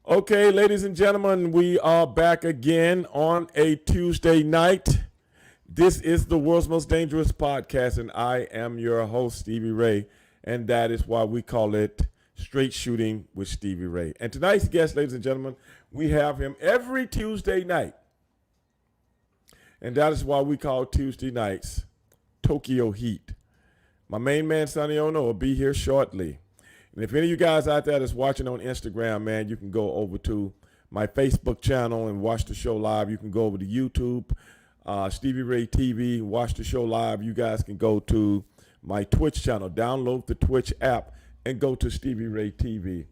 Okay, ladies and gentlemen, we are back again on a Tuesday night. This is the world's most dangerous podcast, and I am your host, Stevie Ray, and that is why we call it Straight Shooting with Stevie Ray. And tonight's guest, ladies and gentlemen, we have him every Tuesday night, and that is why we call Tuesday nights Tokyo Heat. My main man, Sonny Ono, will be here shortly. And if any of you guys out there that's watching on Instagram, man, you can go over to my Facebook channel and watch the show live. You can go over to YouTube, Stevie Ray TV, watch the show live. You guys can go to my Twitch channel, download the Twitch app, and go to Stevie Ray TV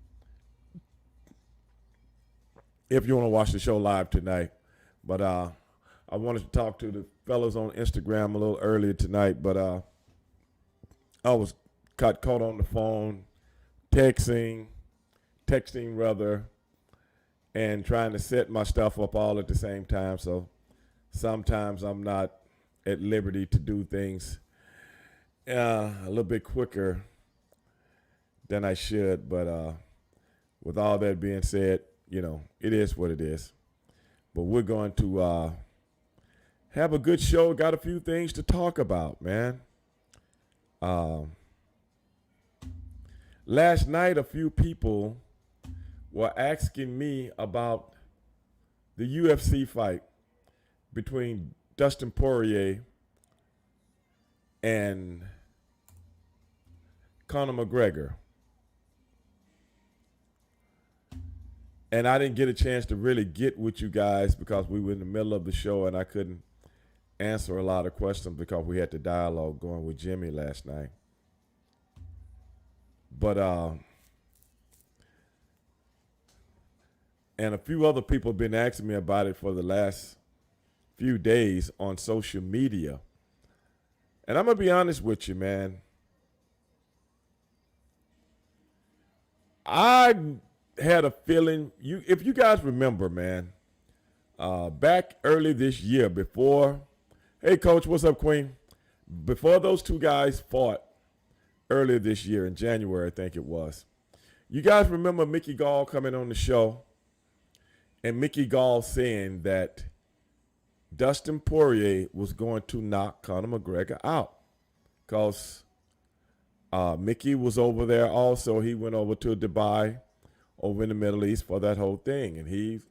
if you want to watch the show live tonight. But I wanted to talk to the fellas on Instagram a little earlier tonight, but I was caught on the phone, texting rather, and trying to set my stuff up all at the same time. So sometimes I'm not at liberty to do things a little bit quicker than I should. But with all that being said, it is what it is. But we're going to have a good show. Got a few things to talk about, man. Last night, a few people were asking me about the UFC fight between Dustin Poirier and Conor McGregor. And I didn't get a chance to really get with you guys because we were in the middle of the show and I couldn't answer a lot of questions because we had the dialogue going with Jimmy last night. But and a few other people have been asking me about it for the last few days on social media. And I'm going to be honest with you, man. I had a feeling, if you guys remember, man, back early this year before, hey, Coach, what's up, Queen? Before those two guys fought earlier this year in January, I think it was, you guys remember Mickey Gall coming on the show and Mickey Gall saying that Dustin Poirier was going to knock Conor McGregor out because Mickey was over there also. He went over to Dubai over in the Middle East for that whole thing, and he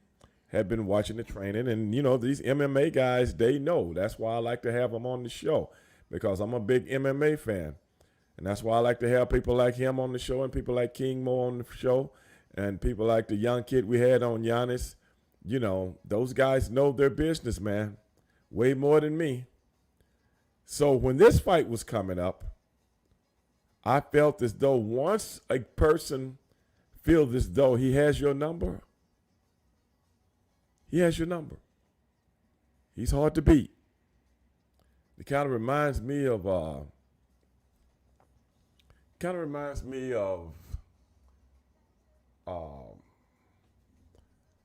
had been watching the training. And, these MMA guys, they know. That's why I like to have them on the show because I'm a big MMA fan. And that's why I like to have people like him on the show and people like King Mo on the show and people like the young kid we had on Giannis. Those guys know their business, man, way more than me. So when this fight was coming up, I felt as though once a person feels as though he has your number, he has your number. He's hard to beat. It kind of reminds me of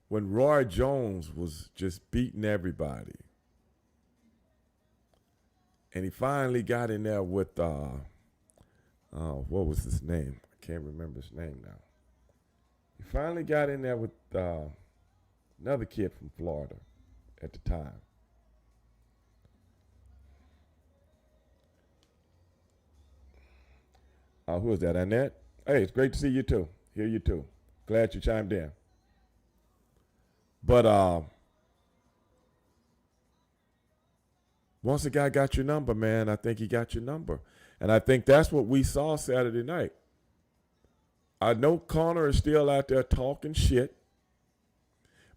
when Roy Jones was just beating everybody. And he finally got in there with, what was his name? I can't remember his name now. He finally got in there with another kid from Florida at the time. Who was that, Annette? Hey, it's great to see you too. Hear you too. Glad you chimed in. But once a guy got your number, man, I think he got your number. And I think that's what we saw Saturday night. I know Conor is still out there talking shit,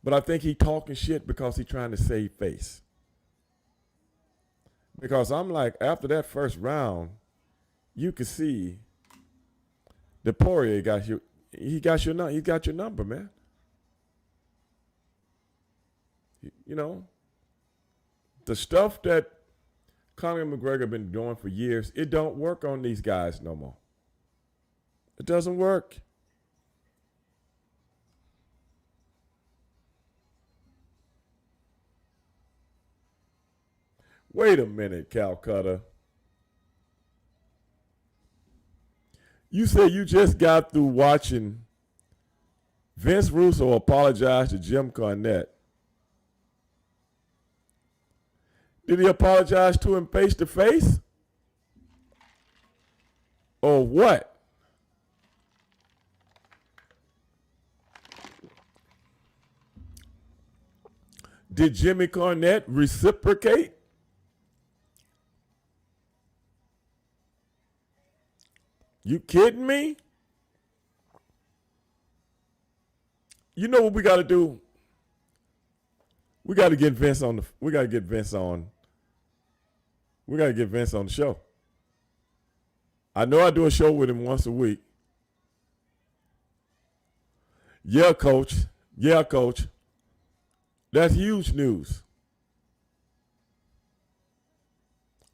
but I think he talking shit because he's trying to save face. Because I'm like, after that first round, you could see the Poirier got you. He got your number, man. The stuff that Conor McGregor been doing for years, it don't work on these guys no more. It doesn't work. Wait a minute, Calcutta. You say you just got through watching Vince Russo apologized to Jim Cornette. Did he apologize to him face to face? Or what? Did Jimmy Cornette reciprocate? You kidding me? You know what we got to do? We got to get Vince on the. We got to get Vince on. We got to get Vince on the show. I know I do a show with him once a week. Yeah, coach. Yeah, coach. That's huge news.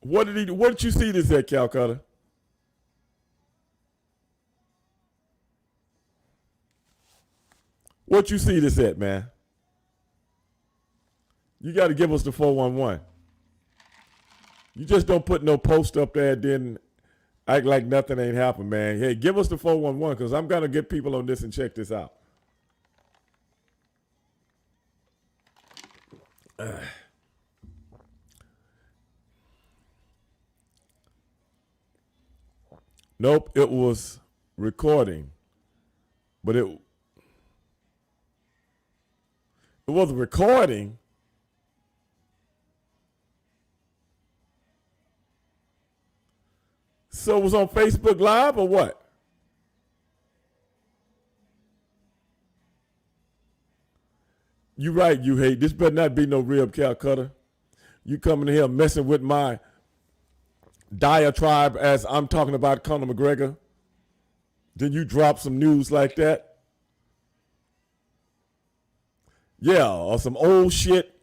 What did he do? What did you see this at, Calcutta? What you see this at, man? You got to give us the 411. You just don't put no post up there and then act like nothing ain't happened, man. Hey, give us the 411 because I'm going to get people on this and check this out. Nope, it was recording. But it wasn't recording. So it was on Facebook Live or what? You right, you hate. This better not be no real Calcutta. You coming in here messing with my diatribe as I'm talking about Conor McGregor. Then you drop some news like that. Yeah, or some old shit.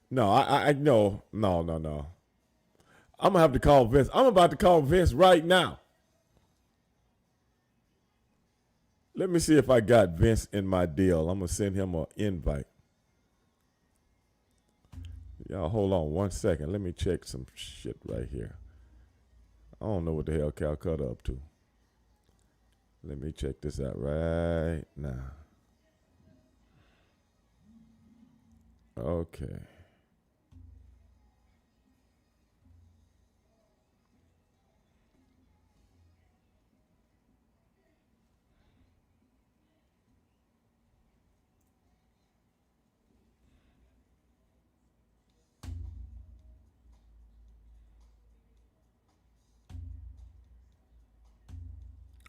No, I no. I'm gonna have to call Vince. I'm about to call Vince right now. Let me see if I got Vince in my deal. I'm gonna send him an invite. Y'all hold on 1 second. Let me check some shit right here. I don't know what the hell Calcutta up to. Let me check this out right now. Okay.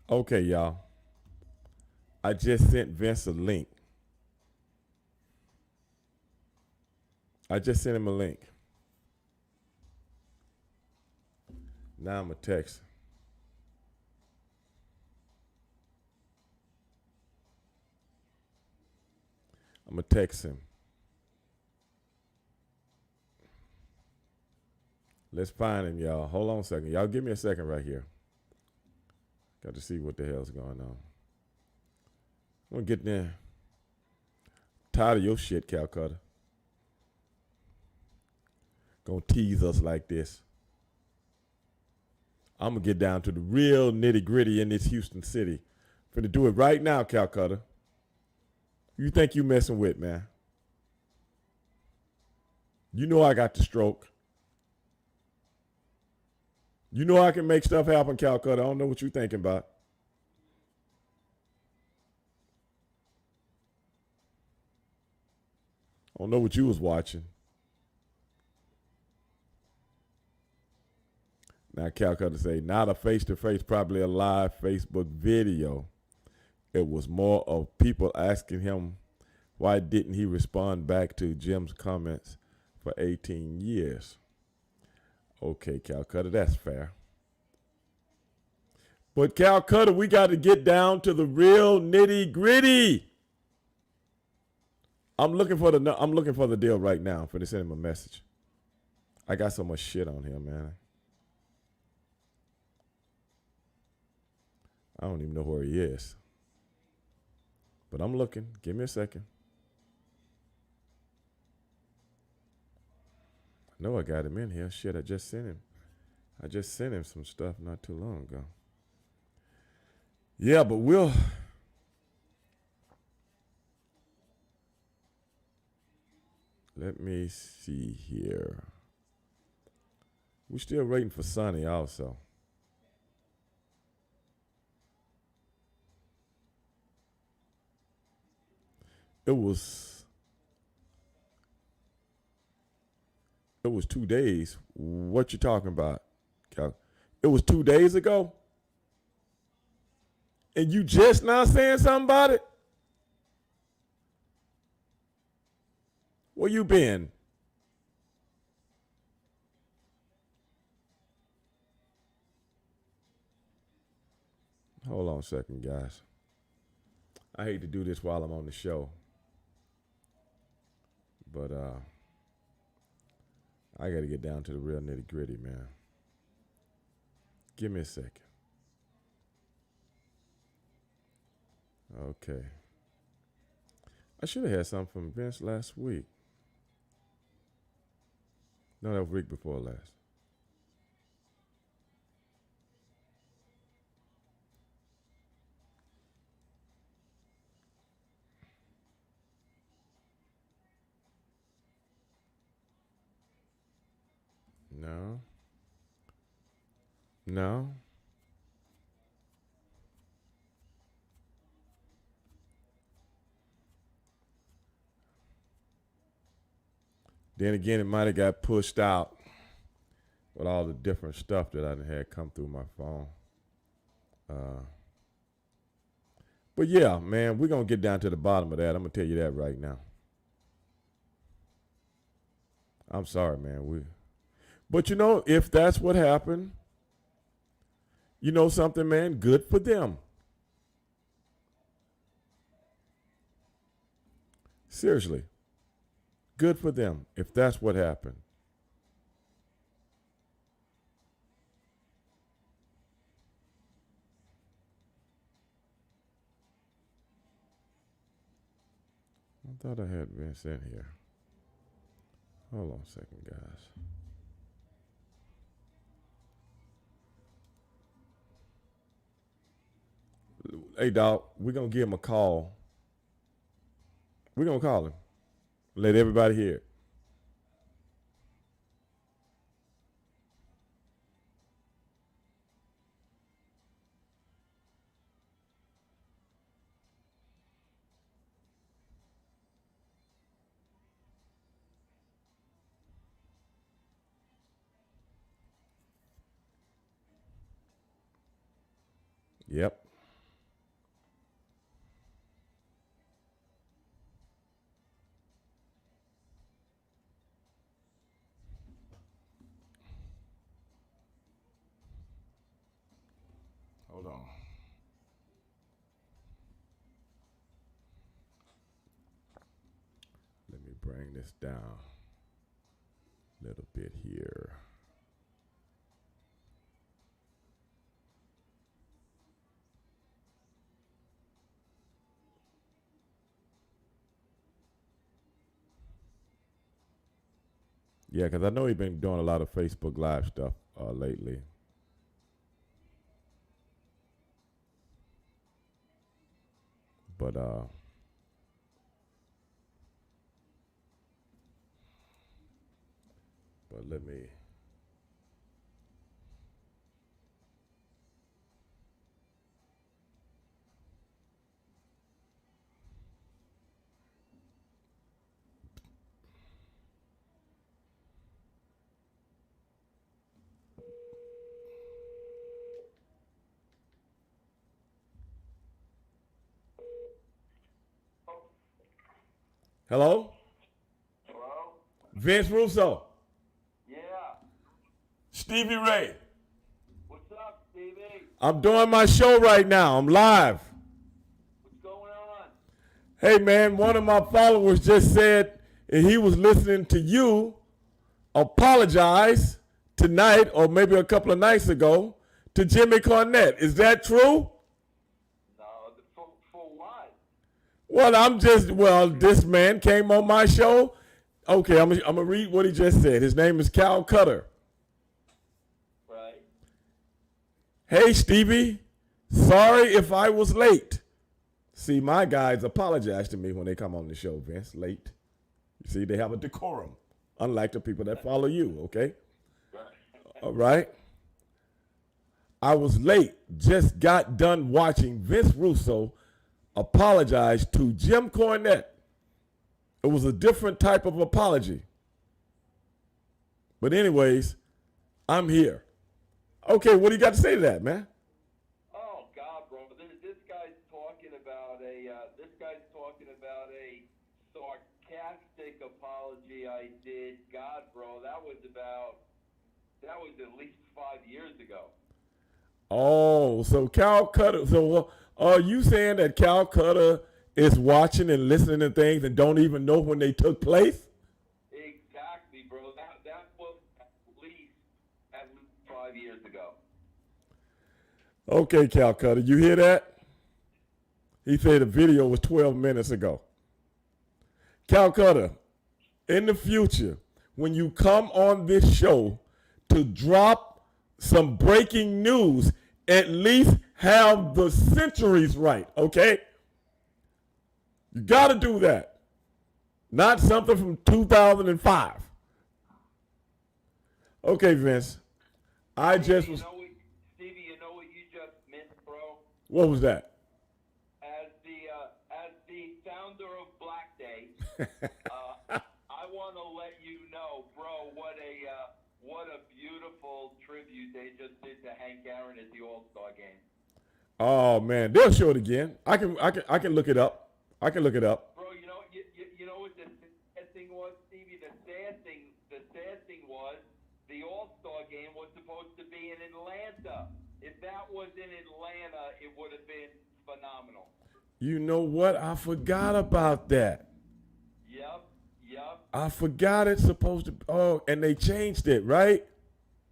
Okay, y'all. I just sent Vince a link. I just sent him a link. Now I'm going to text. I'm going to text him. Let's find him, y'all. Hold on a second. Y'all give me a second right here. Got to see what the hell's going on. I'm going to get there. Tired of your shit, Calcutta. Gonna tease us like this. I'm going to get down to the real nitty gritty in this Houston city. Finna do it right now, Calcutta. You think you messing with, man? You know I got the stroke. You know I can make stuff happen, Calcutta. I don't know what you thinking about. I don't know what you was watching. Now Calcutta say, not a face-to-face, probably a live Facebook video. It was more of people asking him why didn't he respond back to Jim's comments for 18 years. Okay, Calcutta, that's fair. But Calcutta, we got to get down to the real nitty gritty. I'm looking for the deal right now. I'm finna send him a message. I got so much shit on here, man. I don't even know where he is. But I'm looking. Give me a second. I know I got him in here. Shit, I just sent him. I just sent him some stuff not too long ago. Yeah, but we'll. Let me see here. We're still waiting for Sonny also. It was 2 days. What you talking about, Cal? It was 2 days ago? And you just now saying something about it? Where you been? Hold on a second, guys. I hate to do this while I'm on the show. But I got to get down to the real nitty gritty, man. Give me a second. Okay. I should have had something from Vince last week. No, that was week before last. No. No. Then again, it might have got pushed out with all the different stuff that I had come through my phone. But yeah, man, we're going to get down to the bottom of that. I'm going to tell you that right now. I'm sorry, man. But you know, if that's what happened, you know something, man, good for them. Seriously. Good for them if that's what happened. I thought I had Vince in here. Hold on a second, guys. Hey, dog, we're going to give him a call. We're going to call him. Let everybody hear it. Yep. Hold on. Let me bring this down a little bit here. Yeah, because I know he's been doing a lot of Facebook Live stuff lately. But let me. Hello? Hello? Vince Russo. Yeah. Stevie Ray. What's up, Stevie? I'm doing my show right now. I'm live. What's going on? Hey, man, one of my followers just said he was listening to you apologize tonight or maybe a couple of nights ago to Jimmy Cornette. Is that true? No, for what? Well, this man came on my show. Okay, I'm going to read what he just said. His name is Cal Cutter. Right. Hey, Stevie, sorry if I was late. See, my guys apologize to me when they come on the show, Vince, late. You see, they have a decorum, unlike the people that follow you, okay? All right. I was late, just got done watching Vince Russo apologize to Jim Cornette. It was a different type of apology. But anyways, I'm here. Okay, what do you got to say to that, man? Oh God, bro! This guy's talking about a sarcastic apology I did. God, bro, that was at least 5 years ago. Oh, so Cal Cutter. So are you saying that Cal Cutter is watching and listening to things and don't even know when they took place? Exactly, bro. That was at least 5 years ago. Okay, Cal Cutter, you hear that? He said the video was 12 minutes ago. Cal Cutter, in the future, when you come on this show to drop some breaking news, at least have the centuries right, okay? You got to do that. Not something from 2005. Okay, Vince. Stevie, you know what you just missed, bro? What was that? As the founder of Black Day, I want to let you know, bro, what a beautiful tribute they just did to Hank Aaron at the All-Star game. Oh man, they'll show it again. I can look it up. I can look it up. Bro, you know what the sad thing was, Stevie? The sad thing was the All-Star game was supposed to be in Atlanta. If that was in Atlanta, it would have been phenomenal. You know what? I forgot about that. Yep. I forgot it's supposed to. Oh, and they changed it, right?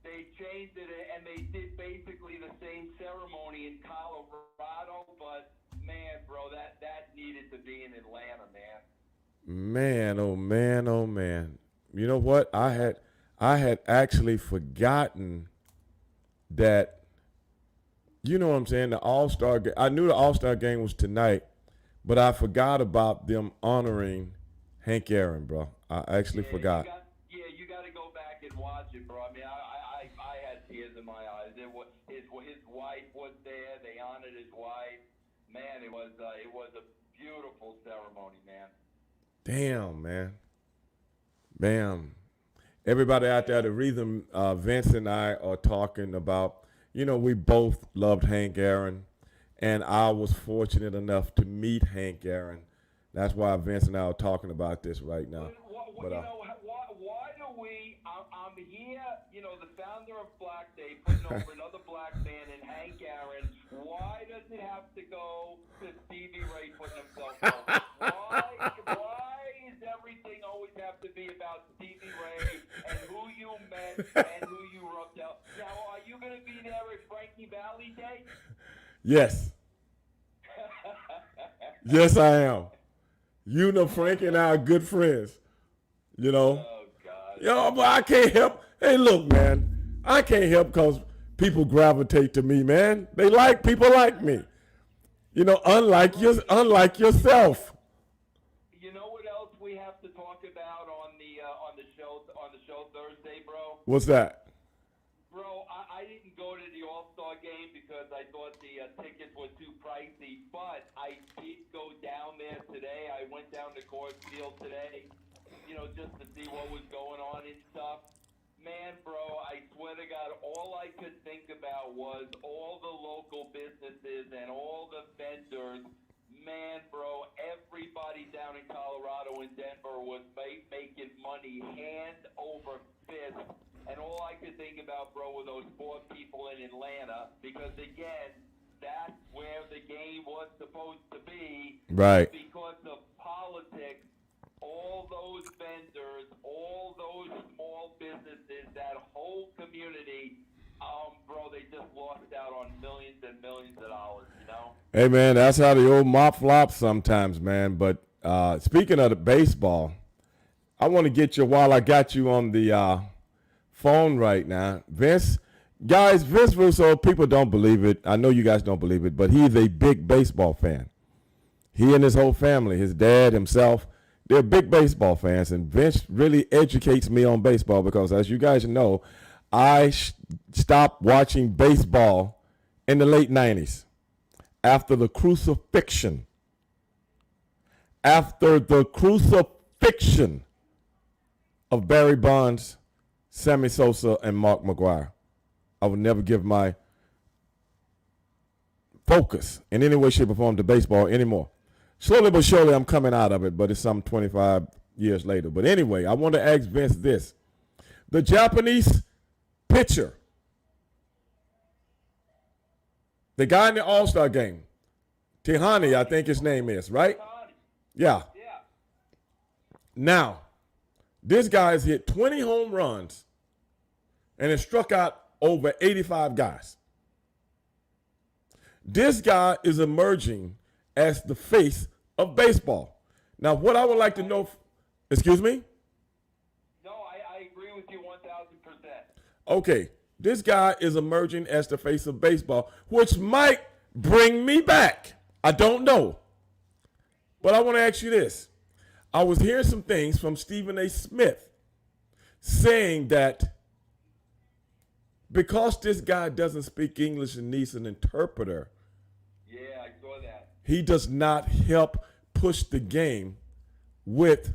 They changed it, and they did basically the same ceremony in Colorado. But man, bro, that needed to be in Atlanta, man. Man, oh man, oh man. You know what? I had actually forgotten that. You know what I'm saying? The All-Star game. I knew the All-Star game was tonight, but I forgot about them honoring Hank Aaron, bro. I actually forgot. You got to go back and watch it, bro. I mean, I had tears in my eyes. His wife was there. They honored his wife. Man, it was a beautiful ceremony, man. Damn, man. Bam. Everybody out there, the reason Vince and I are talking about, we both loved Hank Aaron, and I was fortunate enough to meet Hank Aaron. That's why Vince and I are talking about this right now. Why do we? I'm here, the founder of Black Day, putting over another black man in Hank Aaron. Why does it have to go to Stevie Ray putting himself over? Why is everything always have to be about Stevie Ray and who you met and who you rubbed out? Now, are you going to be there at Frankie Valli Day? Yes. Yes, I am. Frank and I are good friends. Oh, God. But I can't help. Hey, look, man. I can't help because people gravitate to me, man. They like people like me. Unlike yourself. You know what else we have to talk about on the show Thursday, bro? What's that? Bro, I didn't go to the All-Star game because I thought the tickets were too pricey, but I did go down there today. I went down to Coors Field today, just to see what was going on and stuff. Man, bro, I swear to God, all I could think about was all the local businesses and all the vendors. Man, bro, everybody down in Colorado and Denver was making money hand over fist. And all I could think about, bro, were those poor people in Atlanta, because, again, that's where the game was supposed to be. Right. Because of politics, all those vendors, all those small businesses, that whole community, bro, they just lost out on millions and millions of dollars, Hey, man, that's how the old mop flops sometimes, man. But speaking of the baseball, I want to get you, while I got you on the phone right now, Vince Guys, Vince Russo, people don't believe it. I know you guys don't believe it, but he's a big baseball fan. He and his whole family, his dad, himself, they're big baseball fans. And Vince really educates me on baseball because, as you guys know, I stopped watching baseball in the late 90s after the crucifixion. After the crucifixion of Barry Bonds, Sammy Sosa, and Mark McGwire. I would never give my focus in any way, shape, or form to baseball anymore. Slowly but surely, I'm coming out of it, but it's some 25 years later. But anyway, I want to ask Vince this. The Japanese pitcher, the guy in the All-Star game, Tihani, I think his name is, right? Yeah. Now, this guy has hit 20 home runs and has struck out over 85 guys. This guy is emerging as the face of baseball. Now, what I would like to know, excuse me? No, I agree with you 1,000%. Okay, this guy is emerging as the face of baseball, which might bring me back. I don't know. But I want to ask you this. I was hearing some things from Stephen A. Smith saying that because this guy doesn't speak English and needs an interpreter, Yeah, I saw that. he does not help push the game with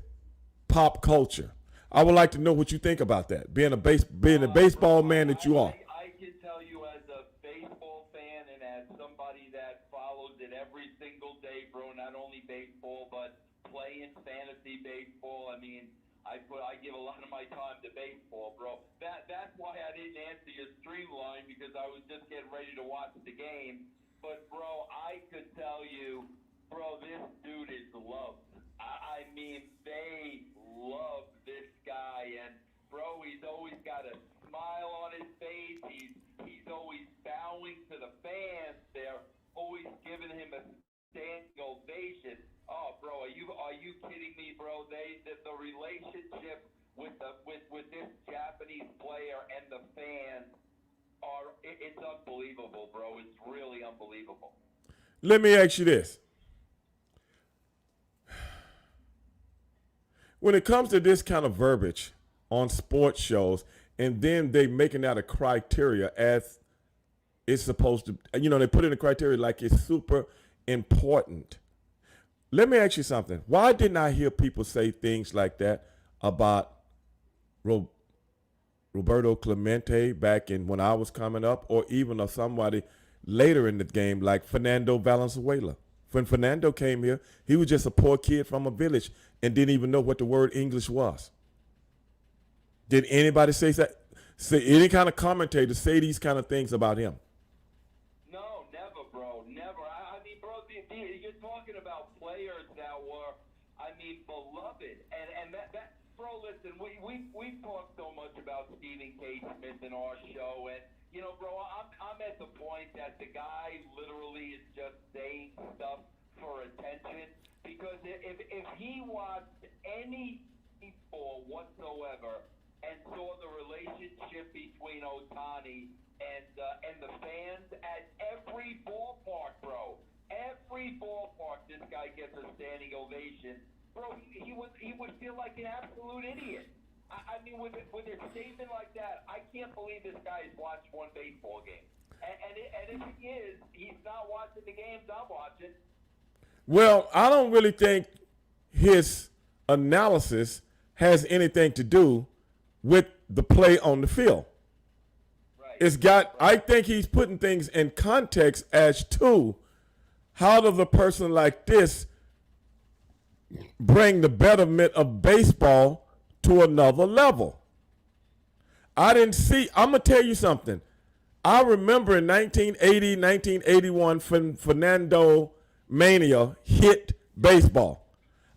pop culture. I would like to know what you think about that, being a baseball man that you are. I can tell you as a baseball fan and as somebody that follows it every single day, bro, not only baseball, but playing fantasy baseball. I mean, I give a lot of my time to baseball, bro. That's why I didn't answer your streamline because I was just getting ready to watch the game. But, bro, I could tell you, bro, this dude is loved. I mean, they love this guy. And, bro, he's always got a smile on his face. He's always bowing to the fans. They're always giving him a standing ovation. Oh, bro, are you kidding me, bro? The relationship with this Japanese player and the fans it's unbelievable, bro. It's really unbelievable. Let me ask you this. When it comes to this kind of verbiage on sports shows, and then they making that a criteria as it's supposed to, they put in a criteria like it's super important. Let me ask you something. Why didn't I hear people say things like that about Roberto Clemente back in when I was coming up, or even of somebody later in the game like Fernando Valenzuela? When Fernando came here, he was just a poor kid from a village and didn't even know what the word English was. Did anybody say any kind of commentator say these kind of things about him? No, never, bro. Never. I mean, bro, you're talking about players that were, beloved. And that bro, listen, we've talked so much about Stephen K. Smith in our show. And, bro, I'm at the point that the guy literally is just saying stuff for attention. Because if he watched any baseball whatsoever and saw the relationship between Ohtani and the fans at every ballpark, bro. Every ballpark, this guy gets a standing ovation. Bro, he would feel like an absolute idiot. I mean, with a statement like that, I can't believe this guy has watched one baseball game. And if he is, he's not watching the games I'm watching. Well, I don't really think his analysis has anything to do with the play on the field. Right. I think he's putting things in context as to how does a person like this bring the betterment of baseball to another level. I'm going to tell you something. I remember in 1980, 1981, when Fernando Mania hit baseball.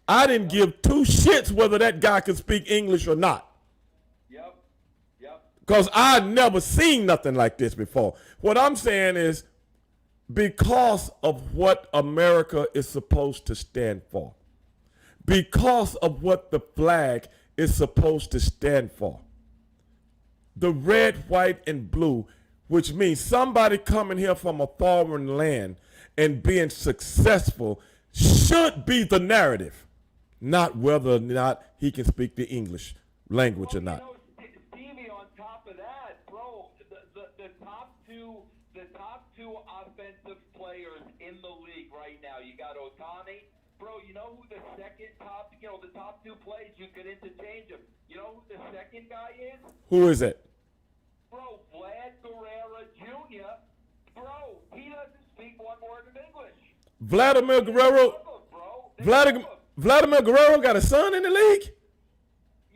I didn't give two shits whether that guy could speak English or not. Yep. Because I'd never seen nothing like this before. What I'm saying is because of what America is supposed to stand for, because of what the flag is supposed to stand for, the red, white, and blue, which means somebody coming here from a foreign land and being successful should be the narrative, not whether or not he can speak the English language or not. You know, Stevie, on top of that, bro, the top two offensive players in the league right now. You got Otani, bro. You know who the second top? You know, the top two plays, you could interchange them. You know who the second guy is? Who is it? Bro, Vlad Guerrero Jr. Bro, he doesn't speak one word of English. Vladimir Guerrero. Vladimir Guerrero got a son in the league?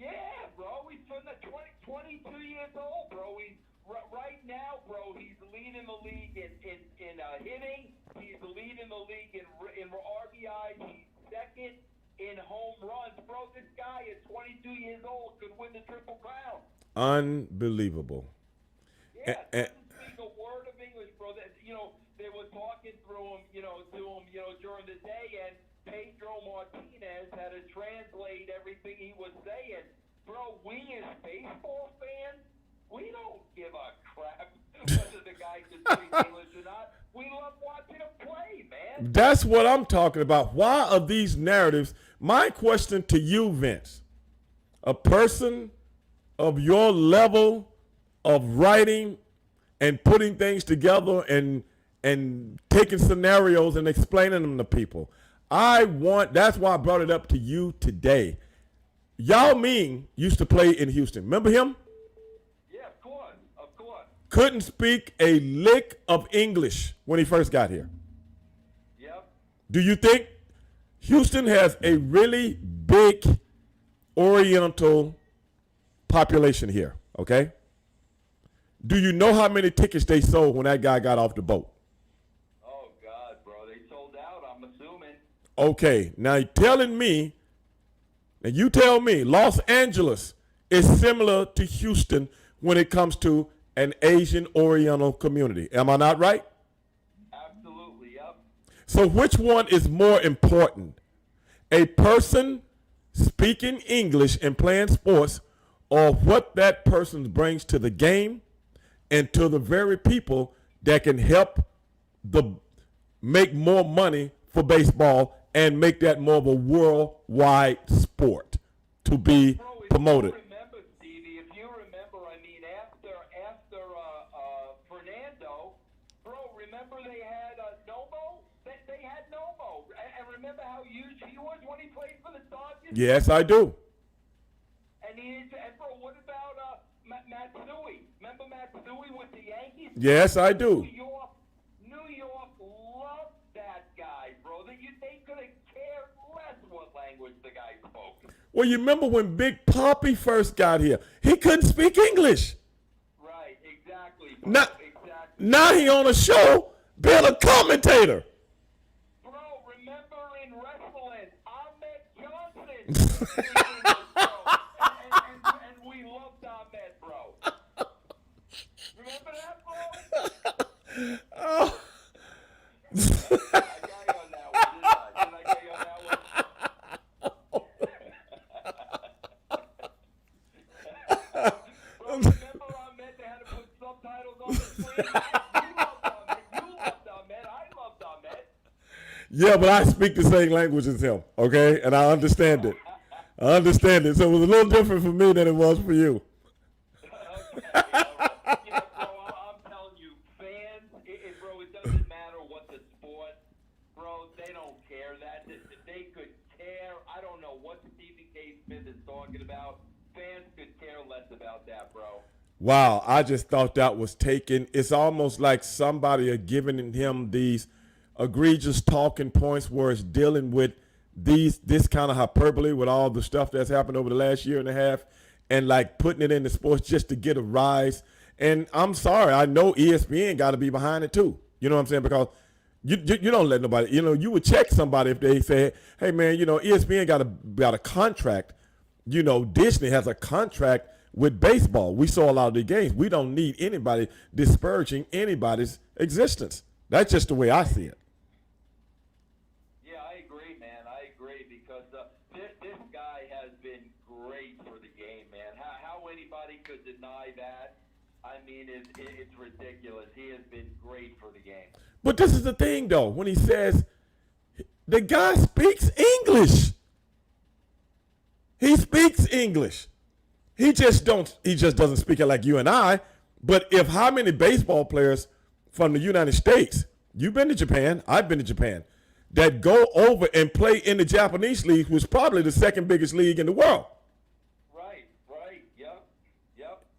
Yeah, bro. He's from the 22 years old, bro. He's right now, bro. He's leading the league in hitting. He's leading the league in RBIs. He's second in home runs, bro. This guy at 22 years old could win the Triple Crown. Unbelievable. Yeah, doesn't speak a word of English, bro. They were talking through him, to him, during the day, and Pedro Martinez had to translate everything he was saying. Bro, we as baseball fans, we don't give a crap whether the guy can speak English or not. We love watching him play, man. That's what I'm talking about. Why are these narratives? My question to you, Vince, a person of your level of writing and putting things together and taking scenarios and explaining them to people. That's why I brought it up to you today. Yao Ming used to play in Houston. Remember him? Yeah, of course. Couldn't speak a lick of English when he first got here. Yep. Do you think Houston has a really big Oriental population here? Okay. Do you know how many tickets they sold when that guy got off the boat? Oh, God, bro. They sold out, I'm assuming. Okay. Now you're telling me, and you tell me, Los Angeles is similar to Houston when it comes to an Asian Oriental community. Am I not right? Absolutely, yep. So which one is more important? A person speaking English and playing sports, or what that person brings to the game and to the very people that can help make more money for baseball and make that more of a worldwide sport to be promoted. Remember, Stevie, if you remember, I mean, after Fernando, bro, remember they had Nomo? They had Nomo. And remember how huge he was when he played for the Dodgers? Yes, I do. And bro, what about Matsui? Remember Matsui with the Yankees? Yes, I do. New York loved that guy, bro. They could have cared less what language the guy spoke. Well, you remember when Big Papi first got here? He couldn't speak English. Right, exactly. Bro, Now he on a show being a commentator. Bro, remember in wrestling, Ahmed Johnson. and we loved Ahmed, bro. Remember that, bro? Oh. I got you on that one, didn't I? Did I get you on that one? Bro, remember Ahmed, they had to put subtitles on the screen? You loved Ahmed. I loved Ahmed. Yeah, but I speak the same language as him, okay? And I understand it. So it was a little different for me than it was for you. Okay, yeah, bro, I'm telling you, fans, bro, it doesn't matter what the sport, bro, they don't care. They could care. I don't know what Stephen K. Smith is talking about. Fans could care less about that, bro. Wow, I just thought that was taken. It's almost like somebody are giving him these egregious talking points where it's dealing with this kind of hyperbole with all the stuff that's happened over the last year and a half, and like putting it into sports just to get a rise. And I'm sorry, I know ESPN got to be behind it too. You know what I'm saying? Because you don't let nobody. You would check somebody if they say, "Hey man, ESPN got a contract." Disney has a contract with baseball. We saw a lot of the games. We don't need anybody disparaging anybody's existence. That's just the way I see it. Yeah, I agree, man. I agree because this guy has been great for the game, man. How anybody could deny that? I mean, it's ridiculous. He has been great for the game. But this is the thing, though, when he says the guy speaks English. He speaks English. He just doesn't speak it like you and I. But if how many baseball players from the United States, you've been to Japan, I've been to Japan, that go over and play in the Japanese league, which is probably the second biggest league in the world. Right, yep.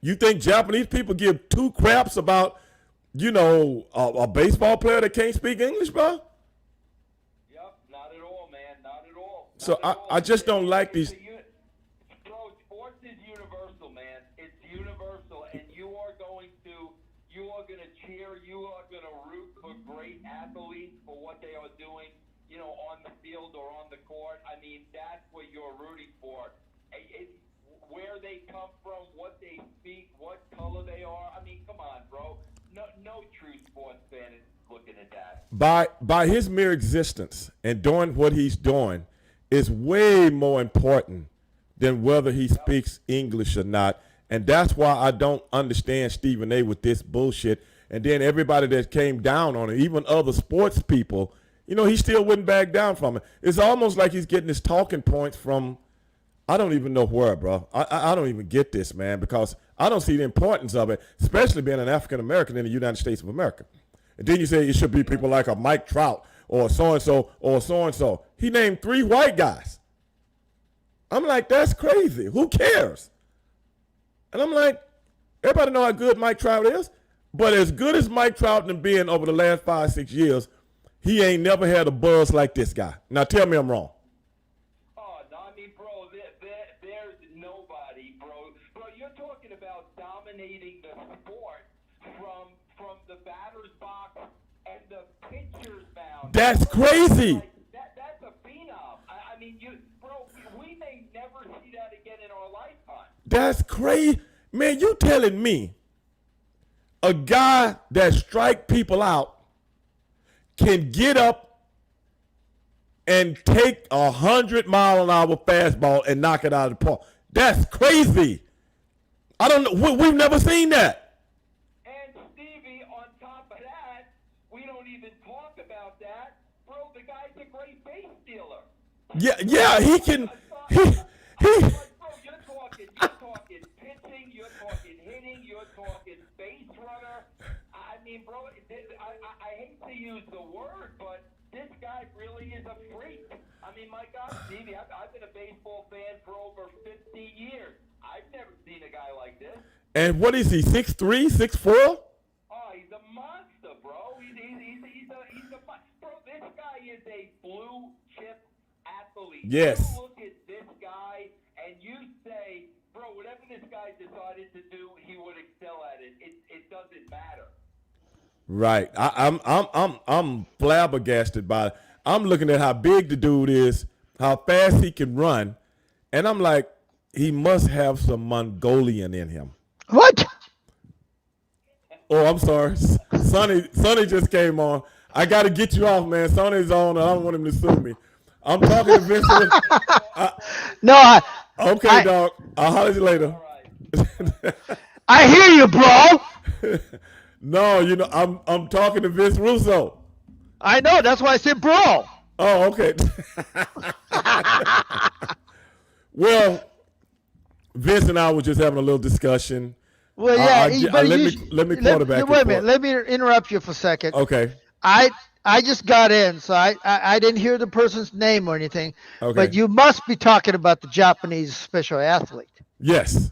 You think Japanese people give two craps about, a baseball player that can't speak English, bro? Yep, not at all, man, not at all. So I just don't like these. Bro, sports is universal, man. It's universal, and you are going to cheer, you are going to root for great athletes for what they are doing, on the field or on the court. I mean, that's what you're rooting for. Where they come from, what they speak, what color they are. I mean, come on, bro. No true sports fan is looking at that. By his mere existence and doing what he's doing is way more important than whether he speaks English or not. And that's why I don't understand Stephen A. with this bullshit. And then everybody that came down on it, even other sports people, he still wouldn't back down from it. It's almost like he's getting his talking points from, I don't even know where, bro. I don't even get this, man, because I don't see the importance of it, especially being an African-American in the United States of America. And then you say it should be people like a Mike Trout or so-and-so or so-and-so. He named 3 white guys. I'm like, that's crazy. Who cares? And I'm like, everybody know how good Mike Trout is, but as good as Mike Trout has been over the last 5-6 years, he ain't never had a buzz like this guy. Now tell me I'm wrong. Oh, no, I mean, bro, there's nobody, bro. Bro, you're talking about dominating the sport from the batter's box and the pitcher's mound. That's crazy. Like, that's a phenom. I mean, bro, we may never see that again in our lifetime. That's crazy. Man, you telling me a guy that strike people out can get up and take 100-mile-an-hour fastball and knock it out of the park? That's crazy. I don't know. We've never seen that. And Stevie, on top of that, we don't even talk about that. Bro, the guy's a great base stealer. Yeah, he can. He. Bro, you're talking pitching, you're talking hitting, you're talking base runner. I mean, bro, I hate to use the word, but this guy really is a freak. I mean, my God, Stevie, I've been a baseball fan for over 50 years. I've never seen a guy like this. And what is he, 6'3", 6'4"? Oh, he's a monster, bro. He's a monster. Bro, this guy is a blue chip athlete. Yes. You look at this guy and you say, bro, whatever this guy decided to do, he would excel at it. It doesn't matter. Right. I'm flabbergasted by it. I'm looking at how big the dude is, how fast he can run, and I'm like, he must have some Mongolian in him. What? Oh, I'm sorry. Sonny just came on. I got to get you off, man. Sonny's on. I don't want him to sue me. I'm talking to Vince. No, Okay, dog. I'll holler at you later. All right. I hear you, bro. No, I'm talking to Vince Russo. I know. That's why I said bro. Oh, okay. Well, Vince and I were just having a little discussion. Well, yeah. Let me quarterback. Wait a minute. Let me interrupt you for a second. Okay. I just got in, so I didn't hear the person's name or anything. Okay. But you must be talking about the Japanese special athlete. Yes.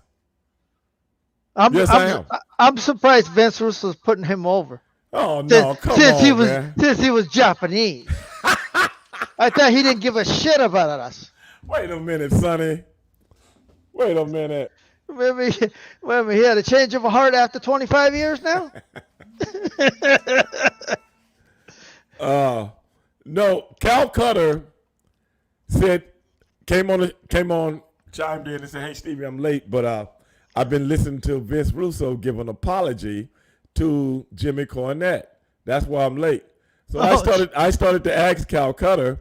I am. I'm surprised Vince Russo's putting him over. Oh no! Come on, man. Since he was Japanese. I thought he didn't give a shit about us. Wait a minute, Sonny. Wait a minute. Maybe he had a change of heart after 25 years now. No, Cal Cutter came on, chimed in and said, "Hey Stevie, I'm late, but I've been listening to Vince Russo give an apology to Jimmy Cornette. That's why I'm late." So I started to ask Cal Cutter,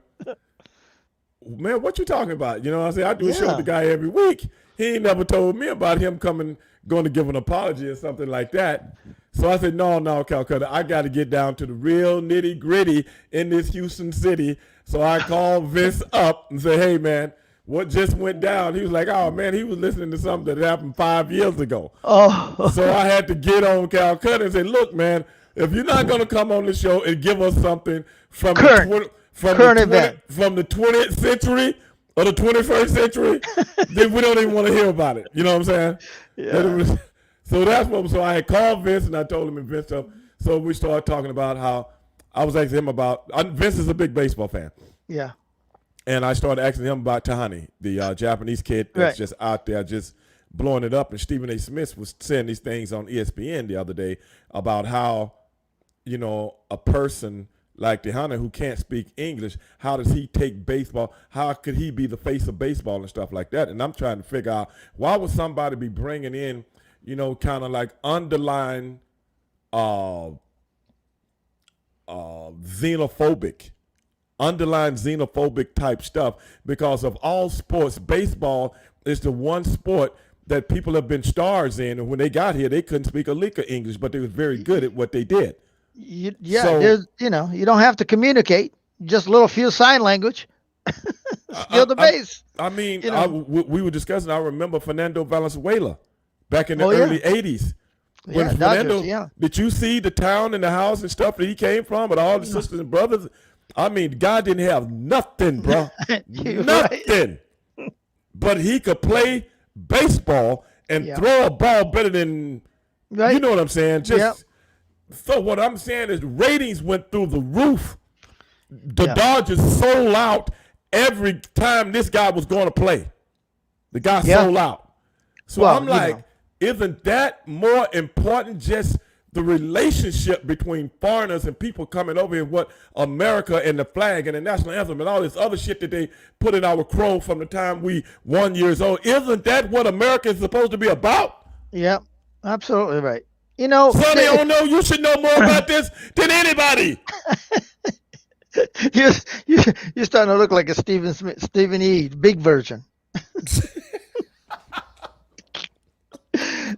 "Man, what you talking about?" I say I do a show with the guy every week. he ain't never told me about him going to give an apology or something like that. So I said, no, Calcutta, I got to get down to the real nitty gritty in this Houston city. So I called Vince up and said, hey, man, what just went down? He was like, oh, man, he was listening to something that happened 5 years ago. Oh. So I had to get on Calcutta and say, look, man, if you're not going to come on the show and give us something from Current event. From the 20th century or the 21st century, then we don't even want to hear about it. You know what I'm saying? Yeah. So that's what. So I had called Vince and I told him and Vince up. So we started talking about how I was asking him about. Vince is a big baseball fan. Yeah. And I started asking him about Tahani, the Japanese kid that's just out there just blowing it up. And Stephen A. Smith was saying these things on ESPN the other day about how, you know, a person like Tahani who can't speak English, how does he take baseball? How could he be the face of baseball and stuff like that? And I'm trying to figure out, why would somebody be bringing in, you know, kind of like underlying xenophobic type stuff? Because of all sports, baseball is the one sport that people have been stars in. And when they got here, they couldn't speak a lick of English, but they was very good at what they did. There's, you know, you don't have to communicate. Just a little few sign language. Steal the base. I mean, you know. we were discussing. I remember Fernando Valenzuela back in the yeah. early '80s. When Fernando, Dodgers, did you see the town and the house and stuff that he came from, with all the sisters and brothers? I mean, God didn't have nothing, bro, nothing. Right. But he could play baseball and throw a ball better than, you know what I'm saying? So what I'm saying is ratings went through the roof. The Dodgers sold out every time this guy was going to play. The guy sold out. So I'm like, isn't that more important, just the relationship between foreigners and people coming over here, what America and the flag and the national anthem and all this other shit that they put in our crow from the time we 1 years old? Isn't that what America is supposed to be about? Yeah, absolutely right. You know, Sonny, I don't know. You should know more about this than anybody. You're starting to look like a Stephen E. big version.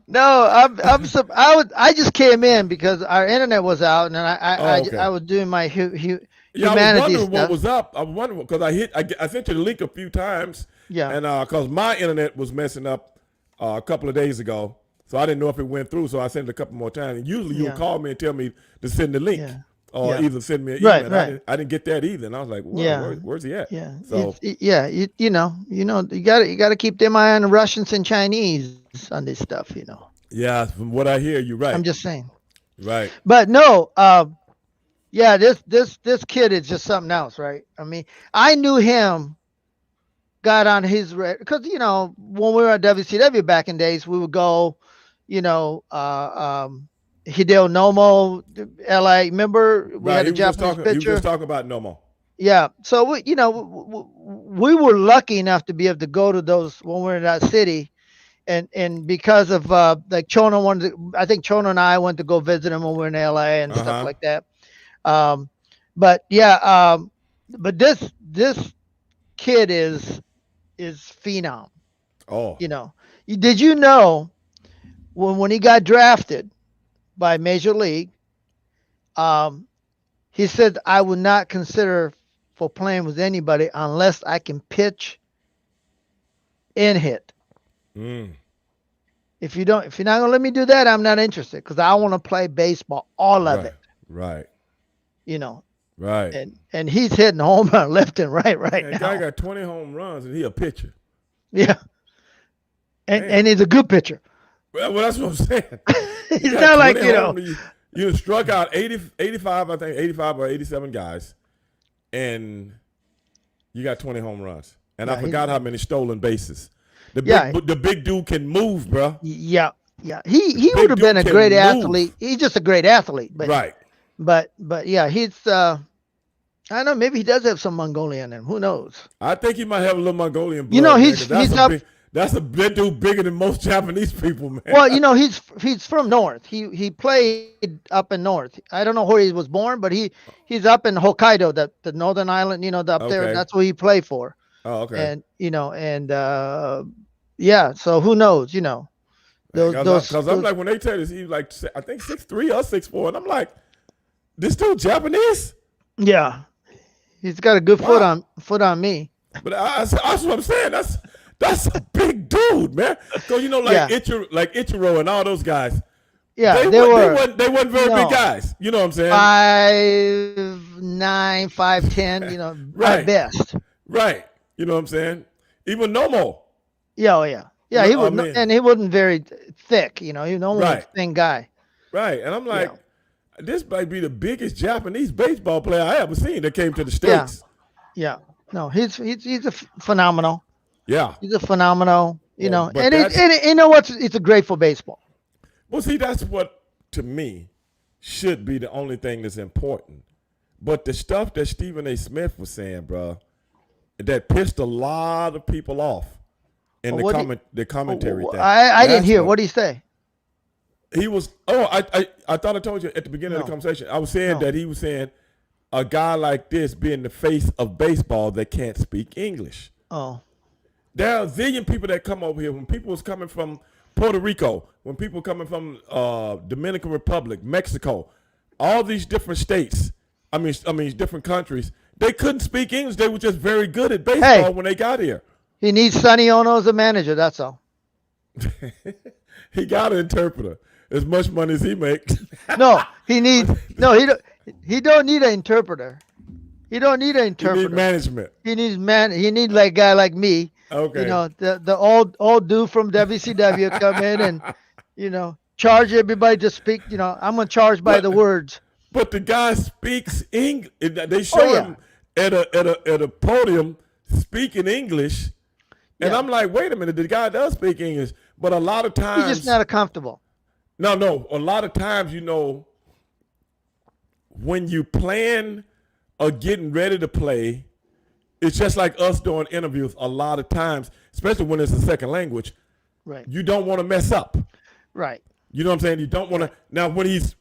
No, I just came in because our internet was out, and I was doing my humanities I was wondering stuff. what was up. I was wondering because I sent you the link a few times. Yeah. And because my internet was messing up a couple of days ago. So I didn't know if it went through, so I sent it a couple more times. And usually you'll call me and tell me to send the link, or either send me an email. Right. I didn't get that either, and I was like, where's he at? Yeah, so you got to keep them eye on the Russians and Chinese on this stuff, you know. Yeah, from what I hear, you're right. I'm just saying. Right. But no, this kid is just something else, right? I mean, I knew him. Got on his because you know when we were at WCW back in days, we would go. You know, Hideo Nomo, LA. Remember we had a Japanese pitcher. You were just talking about Nomo. Yeah. So we were lucky enough to be able to go to those when we were in that city, and because of like Chono wanted to, I think Chono and I went to go visit him when we were in LA and stuff like that. But this kid is phenom. Oh. You know, did you know? When he got drafted by Major League, he said, I would not consider for playing with anybody unless I can pitch and hit. If you're not gonna let me do that, I'm not interested because I want to play baseball, all of it. Right. You know. Right. And he's hitting home run left and right now. The guy got 20 home runs and he a pitcher. Yeah. And he's a good pitcher. Well, that's what I'm saying. He's not like, you know. You struck out 85, I think, 85 or 87 guys, and you got 20 home runs. And I forgot how many stolen bases. The big dude can move, bro. Yeah. He would have been a great athlete. He's just a great athlete. But, right. But yeah, he's, I don't know, maybe he does have some Mongolian in him. Who knows? I think he might have a little Mongolian blood. You know, that's a big dude bigger than most Japanese people, man. Well, you know, he's from North. He played up in North. I don't know where he was born, but he's up in Hokkaido, the northern island, you know, up there. That's where he played for. Oh, okay. And, you know, and Yeah. So who knows? You know, Because I'm those. like, when they tell us he's like, I think 6'3" or 6'4", and I'm like, this dude Japanese? Yeah, he's got a good Wow. foot on me. But that's what I'm saying. That's a big dude, man. Because Yeah. like Ichiro and all those guys, Yeah. They were they wasn't very big no guys. You know what I'm saying? 5'9", 5'10". You know, at Right, best. right. You know what I'm saying? Even Nomo. Yeah. Oh yeah. Yeah. No, He I would, mean, and he wasn't very thick. You know, he was only a right, thin guy. right. And I'm like, Yeah. this might be the biggest Japanese baseball player I ever seen that came to the Yeah. States. Yeah. No, he's a phenomenal. Yeah. He's a phenomenal. You Well, know, but that's and you know what? It's a great for baseball. well, see, that's what to me should be the only thing that's important. But the stuff that Stephen A. Smith was saying, bro, that pissed a lot of people off in Well, the what the commentary thing. I didn't That's hear. What did he say? he was. Oh, I thought I told you at the beginning of the No. conversation. I was saying No. that he was saying a guy like this being the face of baseball that can't speak English. Oh. There are a zillion people that come over here. When people was coming from Puerto Rico, when people coming from Dominican Republic, Mexico, all these different states. I mean, different countries. They couldn't speak English. They were just very good at baseball Hey, when they got here. he needs Sonny Ono as a manager. That's all. He got an interpreter. As much money as he makes. No, he need no. He don't need an interpreter. He don't need an He interpreter. need management. He needs man. He need like guy like me. Okay. You know, the old dude from WCW come in and charge everybody to speak. You know, I'm gonna charge by the words. But the guy speaks English. They show Oh yeah, him at a podium speaking English, and yeah. I'm like, wait a minute, the guy does speak English, but a lot of He's times, just not comfortable. no, a lot of times, when you plan or getting ready to play, it's just like us doing interviews. A lot of times, especially when it's a second language, Right, you don't want to mess up. right. You know what I'm saying? You don't want to. Now, when he's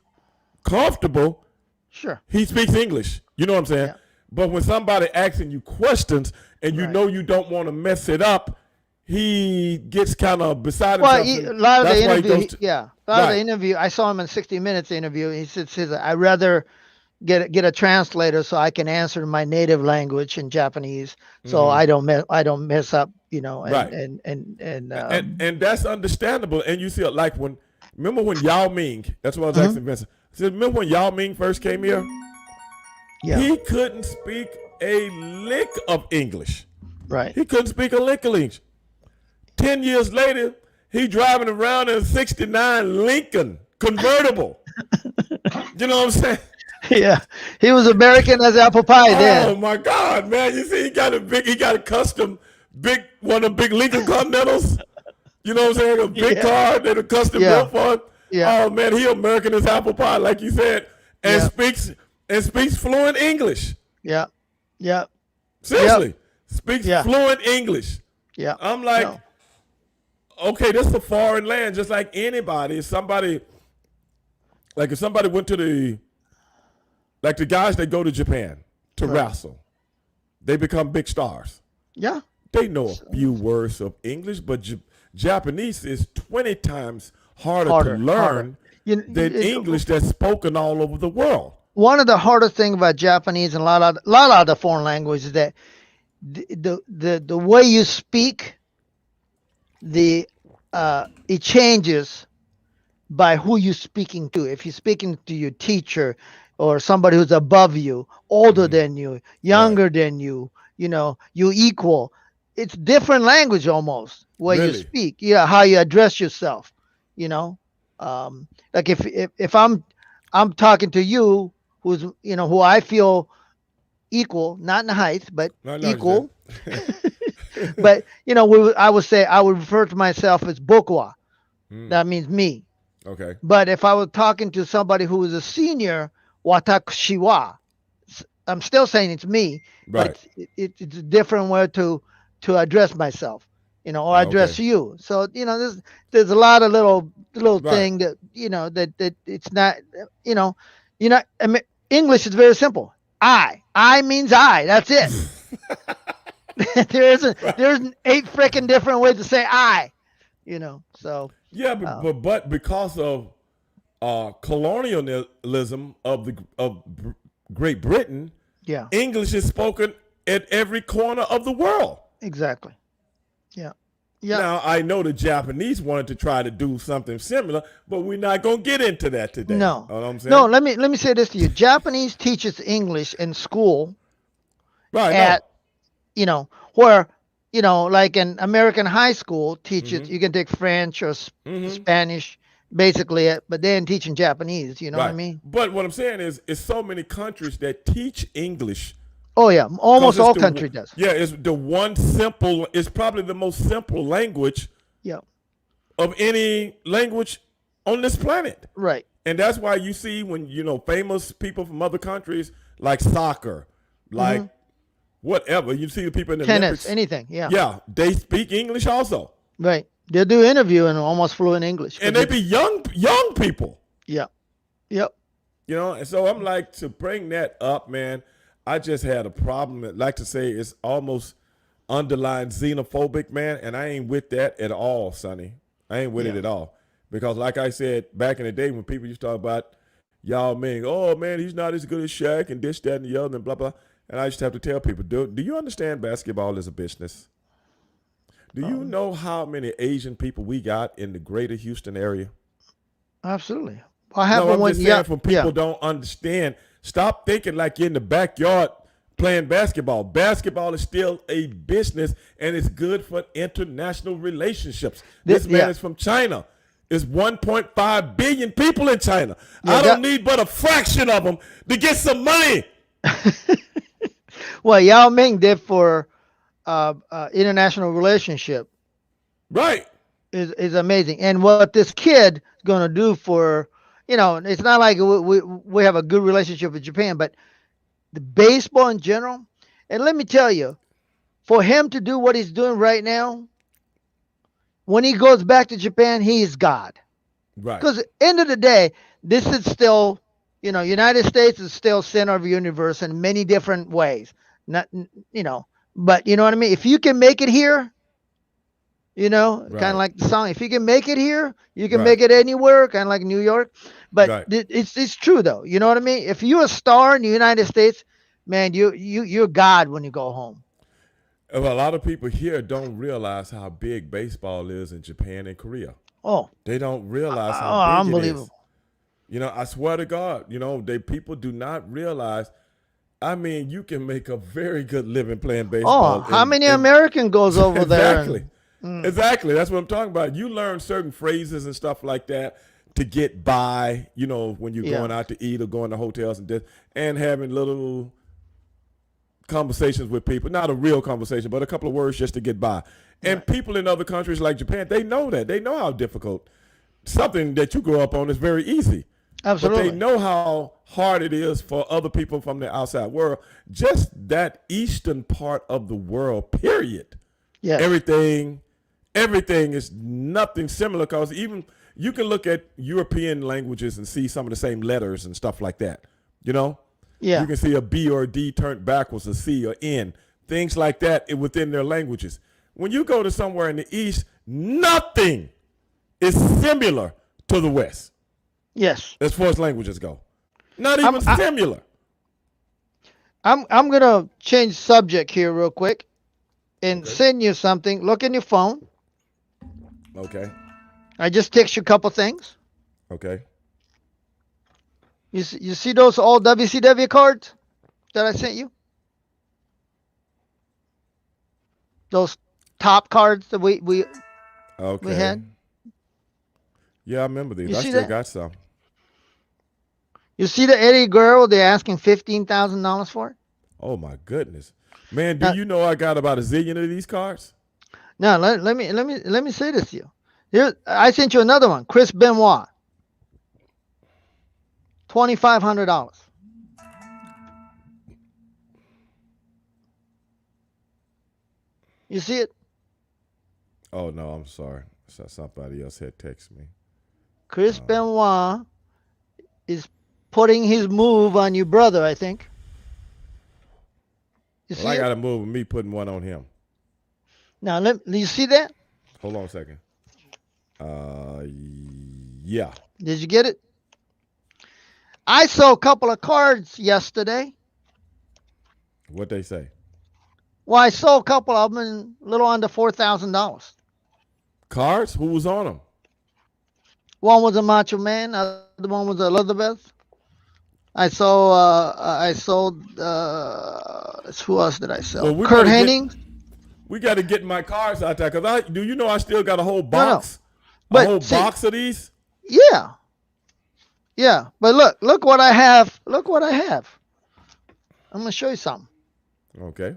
comfortable, Sure. he speaks English. You know what I'm saying? Yeah. But when somebody asking you questions and you Right. know you don't want to mess it up, he gets kind of beside Well, himself. a lot of the That's why he interview, goes to, yeah, a lot of the right. interview. I saw him in 60 Minutes interview. He says I'd rather get a translator so I can answer in my native language in Japanese, so I don't mess up. You know, Right. And that's understandable. And you see, like remember when Yao Ming? That's what I was asking Vincent. I said, remember when Yao Ming first came here? yeah, He couldn't speak a lick of English. right. He couldn't speak a lick of English. 10 years later, he driving around in a 69 Lincoln convertible. You know what I'm saying? Yeah, he was American as apple pie Oh then. my God, man! You see, he got a custom one of the big Lincoln Continentals. You know what I'm saying? A big Yeah. car that a custom Yeah. built for him. Yeah. Oh man, he American as apple pie, like you said, and Yeah. speaks fluent English. Yeah, yeah, Seriously, speaks Yeah. fluent English. yeah. I'm like, No. okay, this is a foreign land, just like anybody. If somebody went to like the guys that go to Japan to wrestle, they become big stars. Yeah, They know a few words of English, but Japanese is 20 times harder Harder, to learn harder. than English that's spoken all over the world. One of the hardest thing about Japanese and a lot of the foreign languages is that the way you speak, it changes by who you're speaking to. If you're speaking to your teacher or somebody who's above you, older than you, younger than you, you equal. It's different language almost where you Really? speak. Yeah, how you address yourself. Like if I'm talking to you, who I feel equal, not in height, but No, no, equal. But I would refer to myself as Bokwa. That means me. Okay. But if I was talking to somebody who is a senior, watakushi wa, I'm still saying it's me, Right. but it's a different way to address myself, or address Okay. you. So there's a lot of little Right. thing that that it's not English is very simple. I means I. That's it. There's 8 freaking different ways to say I. So Yeah, uh, but because of colonialism of Great Britain, yeah, English is spoken at every corner of the world. exactly. Yeah, yeah. Now, I know the Japanese wanted to try to do something similar, but we're not going to get into that today. No, You know what I'm no. saying? Let me say this to you. Japanese teaches English in school Right, no. at where like an American high school teaches. Mm-hmm. You can take French or Mm-hmm. Spanish, basically, but then teaching Japanese. You know what I Right. mean? But what I'm saying is, it's so many countries that teach English Oh yeah, because almost all country does. it's the one simple, it's probably the most simple language Yeah, of any language on this planet. right. And that's why you see when, famous people from other countries like soccer, like Hmm. whatever, you see the people in the Tennis, Olympics. anything. Yeah, Yeah, they speak English also. right. They'll do interview in almost fluent English. And 'Cause they be young people. yeah, yep. And so I'm like, to bring that up, man, I just had a problem. I'd like to say it's almost underlying xenophobic, man, and I ain't with that at all, Sonny. I ain't with it Yeah. at all. Because like I said, back in the day when people used to talk about Yao Ming, oh, man, he's not as good as Shaq and this, that, and the other, and blah, blah. And I just have to tell people, do you understand basketball is a business? Do you Um, know how many Asian people we got in the greater Houston area? Absolutely. What No, happened I'm when? just Yeah, saying, for yeah. people don't understand, stop thinking like you're in the backyard playing basketball. Basketball is still a business, and it's good for international relationships. This man Yeah, is from China. There's 1.5 billion people in China. yeah. I don't need but a fraction of them to get some money. Well, Yao Ming did for international relationship Right. is amazing, and what this kid is gonna do for it's not like we have a good relationship with Japan, but the baseball in general. And let me tell you, for him to do what he's doing right now, when he goes back to Japan, he is God. Right. Because end of the day, this is still, United States is still center of the universe in many different ways. Not, but you know what I mean. If you can make it here, kind of Right. like the song. If you can make it here, you can Right. make it anywhere, kind of like New York. But Right. it's true though. You know what I mean. If you're a star in the United States, man, you're God when you go home. Well, a lot of people here don't realize how big baseball is in Japan and Korea. Oh, They don't realize how oh, big it is. unbelievable. I swear to God, people do not realize. I mean, you can make a very good living playing Oh, baseball. how many In American goes over there exactly, and exactly. That's what I'm talking about. You learn certain phrases and stuff like that to get by. When you're yeah, going out to eat or going to hotels and having little conversations with people. Not a real conversation, but a couple of words just to get by. And right, people in other countries like Japan, they know that. They know how difficult something that you grow up on is very easy. But they absolutely. know how hard it is for other people from the outside world. Just that eastern part of the world, period. Yes, Everything, everything is nothing similar, because even you can look at European languages and see some of the same letters and stuff like that. You yeah, can see a B or a D turned backwards, a C or N, things like that within their languages. When you go to somewhere in the East, nothing is similar to the West yes. as far as languages go. Not I'm even I, similar. I'm gonna change subject here real quick and Okay. send you something. Look in your phone. Okay. I just text you a couple things. Okay. You see those old WCW cards that I sent you? Those top cards that we Okay. had. Yeah, I remember these. You I see still that? got some. You see the Eddie Guerrero? They're asking $15,000 for it. Oh my goodness. Man, do Now, you know I got about a zillion of these cards? now let me say this to you. Here, I sent you another one. Chris Benoit, $2,500. You see it? Oh no, I'm sorry. Somebody else had texted me. Chris Benoit is putting his move on your brother, I think. You Well, see I it? got to move with me putting one on him. Now, you see that? Hold on a second. Uh, yeah. Did you get it? I saw a couple of cards yesterday. What they say? Well, I saw a couple of them in a little under $4,000. Cards? Who was on them? One was a Macho Man. The other one was a Elizabeth. I sold. Who else did I sell? Well, Kurt Hennig. we got to get my cards out there because do you know I still got a whole No, box, but see, box of these? yeah, yeah. But look what I have. Look what I have. I'm gonna show you something. Okay.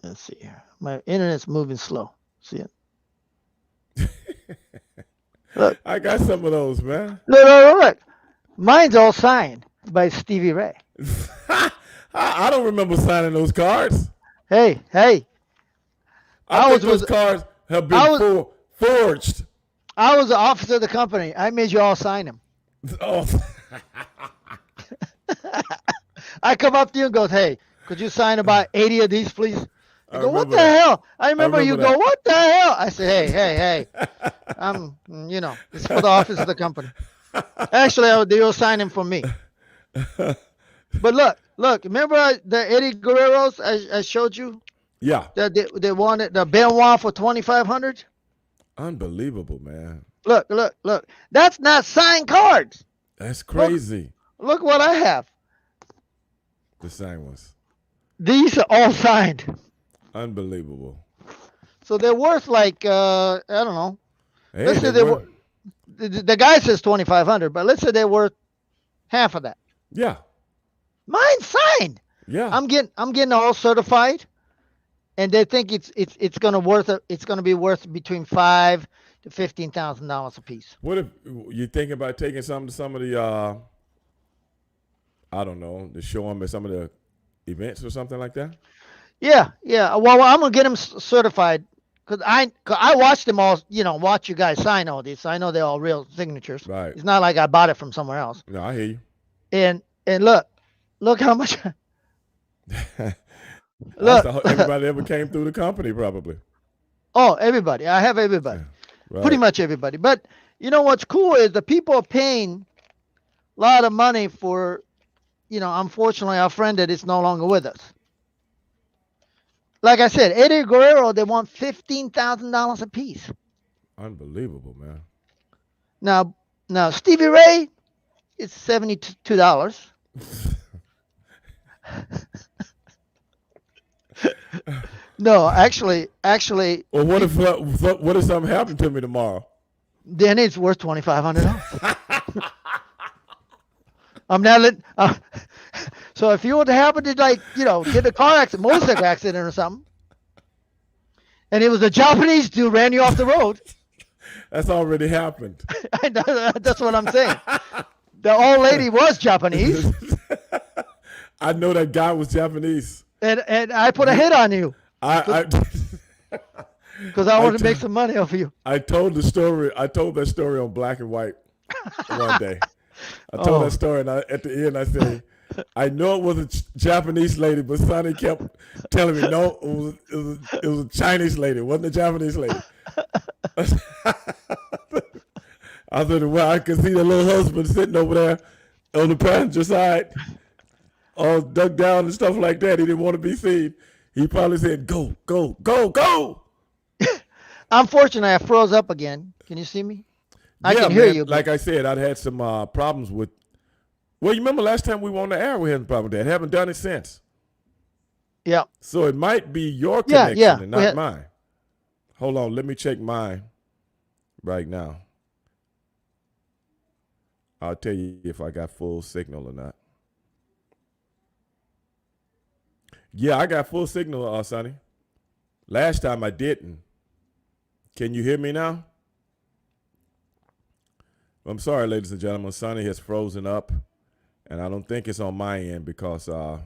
Let's see here. My internet's moving slow. See it? Look. I got some of those, man. Look. Mine's all signed by Stevie Ray. I don't remember signing those cards. Hey. I think those cards have been forged. I was the officer of the company. I made you all sign them. Oh. I come up to you and goes, hey, could you sign about 80 of these, please? You go, what the that. hell? I remember you that. go, what the hell? I say, hey. It's for the office of the company. Actually, they will sign him for me. But look, remember the Eddie Guerreros I showed you? Yeah. That they wanted the Benoit for 2,500? Unbelievable, man. Look. That's not signed cards. That's crazy. Look what I have. The same ones. These are all signed. Unbelievable. So they're worth like I don't know. Hey, Let's say the guy says 2,500, but let's say they're worth half of that. Yeah. Mine's signed. Yeah. I'm getting all certified, and they think it's gonna be worth between $5,000 to $15,000 a piece. What if you think about taking some of the I don't know, to show them at some of the events or something like that? Yeah. Well, I'm gonna get them certified because I watched them all. Watch you guys sign all these. So I know they're all real signatures. Right. It's not like I bought it from somewhere else. No, I hear you. And look how much. Look, everybody that ever came through the company probably. Oh, everybody. I have everybody. Right. Pretty much everybody. But you know what's cool is the people are paying a lot of money for, unfortunately, our friend that is no longer with us. Like I said, Eddie Guerrero, they want $15,000 a piece. Unbelievable, man. Now Stevie Ray, it's $72. No, actually. Well, what if something happened to me tomorrow? Then it's worth $2,500. I'm not so if you were to happen to get a car accident, motorcycle accident or something, and it was a Japanese dude ran you off the road. That's already happened. That's what I'm saying. The old lady was Japanese. I know that guy was Japanese. And I put a hit on you. Because I wanted to make some money off of you. I told that story on Black and White one day. I told that story, and at the end I said, I know it was a Japanese lady, but Sonny kept telling me, no, it was a Chinese lady. It wasn't a Japanese lady. I said, well, I could see the little husband sitting over there on the passenger side, all ducked down and stuff like that. He didn't want to be seen. He probably said, go, go, go, go. Unfortunately, I froze up again. Can you see me? I can hear you. Like I said, I'd had some problems with. Well, you remember last time we were on the air, we had a problem with that. Haven't done it since. Yeah. So it might be your connection and not mine. Hold on, let me check mine right now. I'll tell you if I got full signal or not. Yeah, I got full signal, Sonny. Last time I didn't. Can you hear me now? I'm sorry, ladies and gentlemen. Sonny has frozen up, and I don't think it's on my end because. Yeah,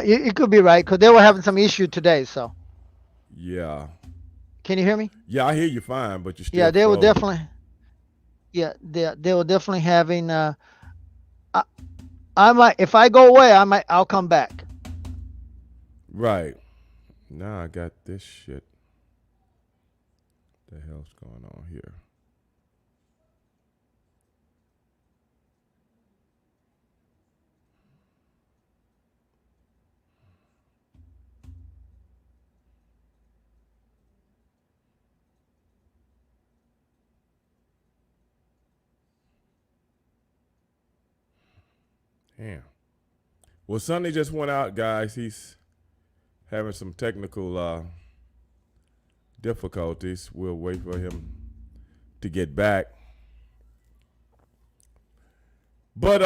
it could be right because they were having some issue today. So. Yeah. Can you hear me? Yeah, I hear you fine, but you still. Yeah, they froze. were definitely. Yeah, they were definitely having. I I might, if I go away, I'll come back. Right. Now I got this shit. The hell's going on here? Damn. Well, Sonny just went out, guys. He's having some technical difficulties. We'll wait for him to get back. But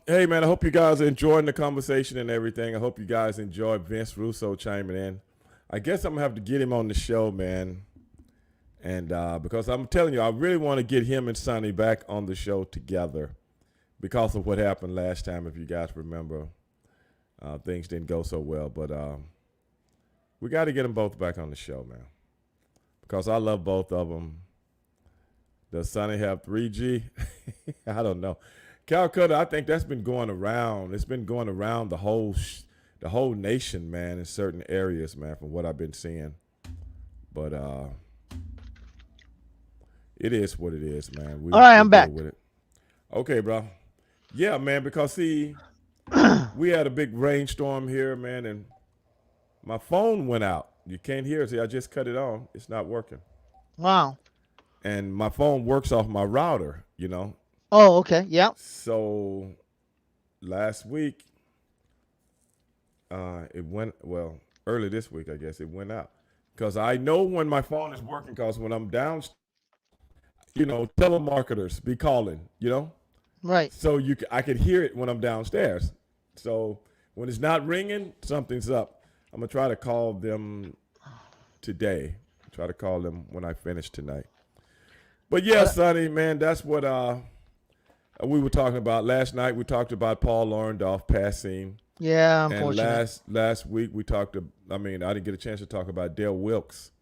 hey, man, I hope you guys are enjoying the conversation and everything. I hope you guys enjoyed Vince Russo chiming in. I guess I'm gonna have to get him on the show, man. And because I'm telling you, I really want to get him and Sonny back on the show together because of what happened last time. If you guys remember, things didn't go so well. But we got to get them both back on the show, man, because I love both of them. Does Sonny have 3G? I don't know. Calcutta, I think that's been going around. It's been going around the whole nation, man, in certain areas, man, from what I've been seeing. But it is what it is, man. All right, I'm back. With it. Okay, bro. Yeah, man, because, see, we had a big rainstorm here, man, and my phone went out. You can't hear it. See, I just cut it on. It's not working. Wow. And my phone works off my router, you know. Oh, okay. Yeah. So last week, it went, well, early this week, I guess, it went out. Because I know when my phone is working, because when I'm down, you know, telemarketers be calling, you know. Right. So I could hear it when I'm downstairs. So when it's not ringing, something's up. I'm going to try to call them today. Try to call them when I finish tonight. But yeah, Sonny, man, that's what we were talking about last night. We talked about Paul Orndorff passing. Yeah, unfortunately. And last week we talked. I didn't get a chance to talk about Dale Wilkes.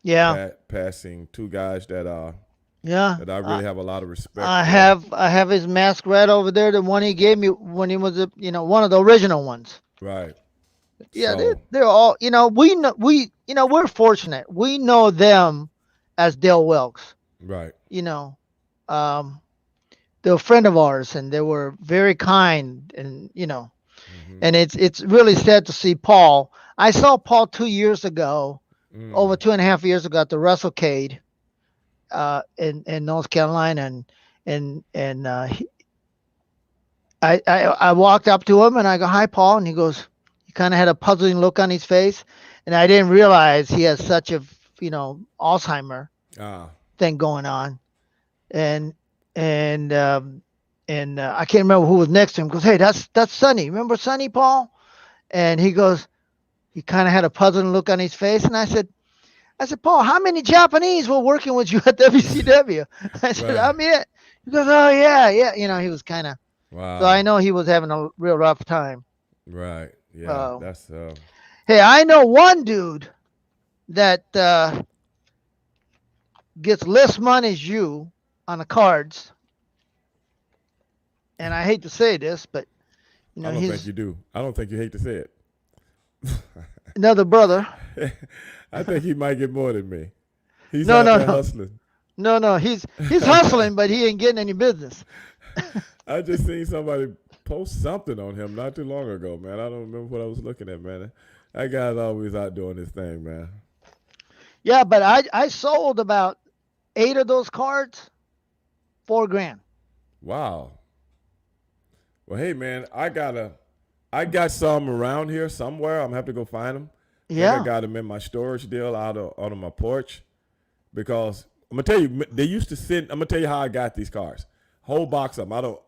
Yeah. Passing, two guys that yeah. that I really have a lot of respect. I for. have his mask right over there. The one he gave me when he was one of the original ones. Right. Yeah, so, they're all we're fortunate. We know them as Dale Wilkes. Right. They're a friend of ours, and they were very kind, and Mm-hmm. and it's really sad to see Paul. I saw Paul 2 years ago, over 2.5 years ago at the WrestleCade, in North Carolina, and I walked up to him and I go, "Hi, Paul," and he goes, he kind of had a puzzling look on his face, and I didn't realize he has such a Alzheimer thing going on, and I can't remember who was next to him. Goes, "Hey, that's Sonny. Remember Sonny, Paul?" And he goes, he kind of had a puzzling look on his face, and I said, "Paul, how many Japanese were working with you at WCW?" I said, Right. "I'm it." He goes, "Oh yeah." He was kind of. Wow. So I know he was having a real rough time. Right. Yeah. That's. Hey, I know one dude that gets less money as you on the cards, and I hate to say this, but I don't think you do. I don't think you hate to say it. another brother. I think he might get more than me. He's No, out no, there no. hustling. No, he's hustling, but he ain't getting any business. I just seen somebody post something on him not too long ago, man. I don't remember what I was looking at, man. That guy's always out doing his thing, man. Yeah, but I sold about 8 of those cards, $4,000. Wow. Well, hey, man, I got some around here somewhere. I'm gonna have to go find them. Yeah. I got them in my storage deal out on my porch, because I'm gonna tell you, they used to send. I'm gonna tell you how I got these cards. Whole box of them. I don't.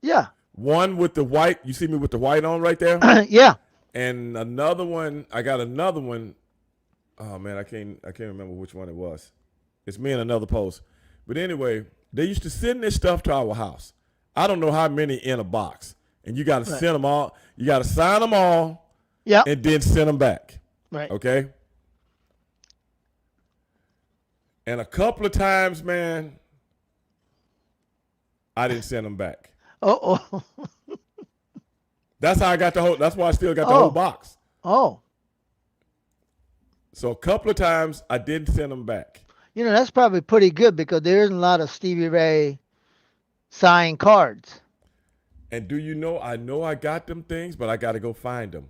Yeah. One with the white. You see me with the white on right there. Yeah. And another one. I got another one. Oh man, I can't remember which one it was. It's me and another post. But anyway, they used to send this stuff to our house. I don't know how many in a box, and you got to send them all. You got to sign them all. Yeah. And then send them back. Right. Okay. And a couple of times, man, I didn't send them back. Oh. That's how I got the whole. That's why I still got the whole Oh, box. oh. So a couple of times I didn't send them back. You know, that's probably pretty good because there isn't a lot of Stevie Ray signed cards. And do you know? I know I got them things, but I got to go find them.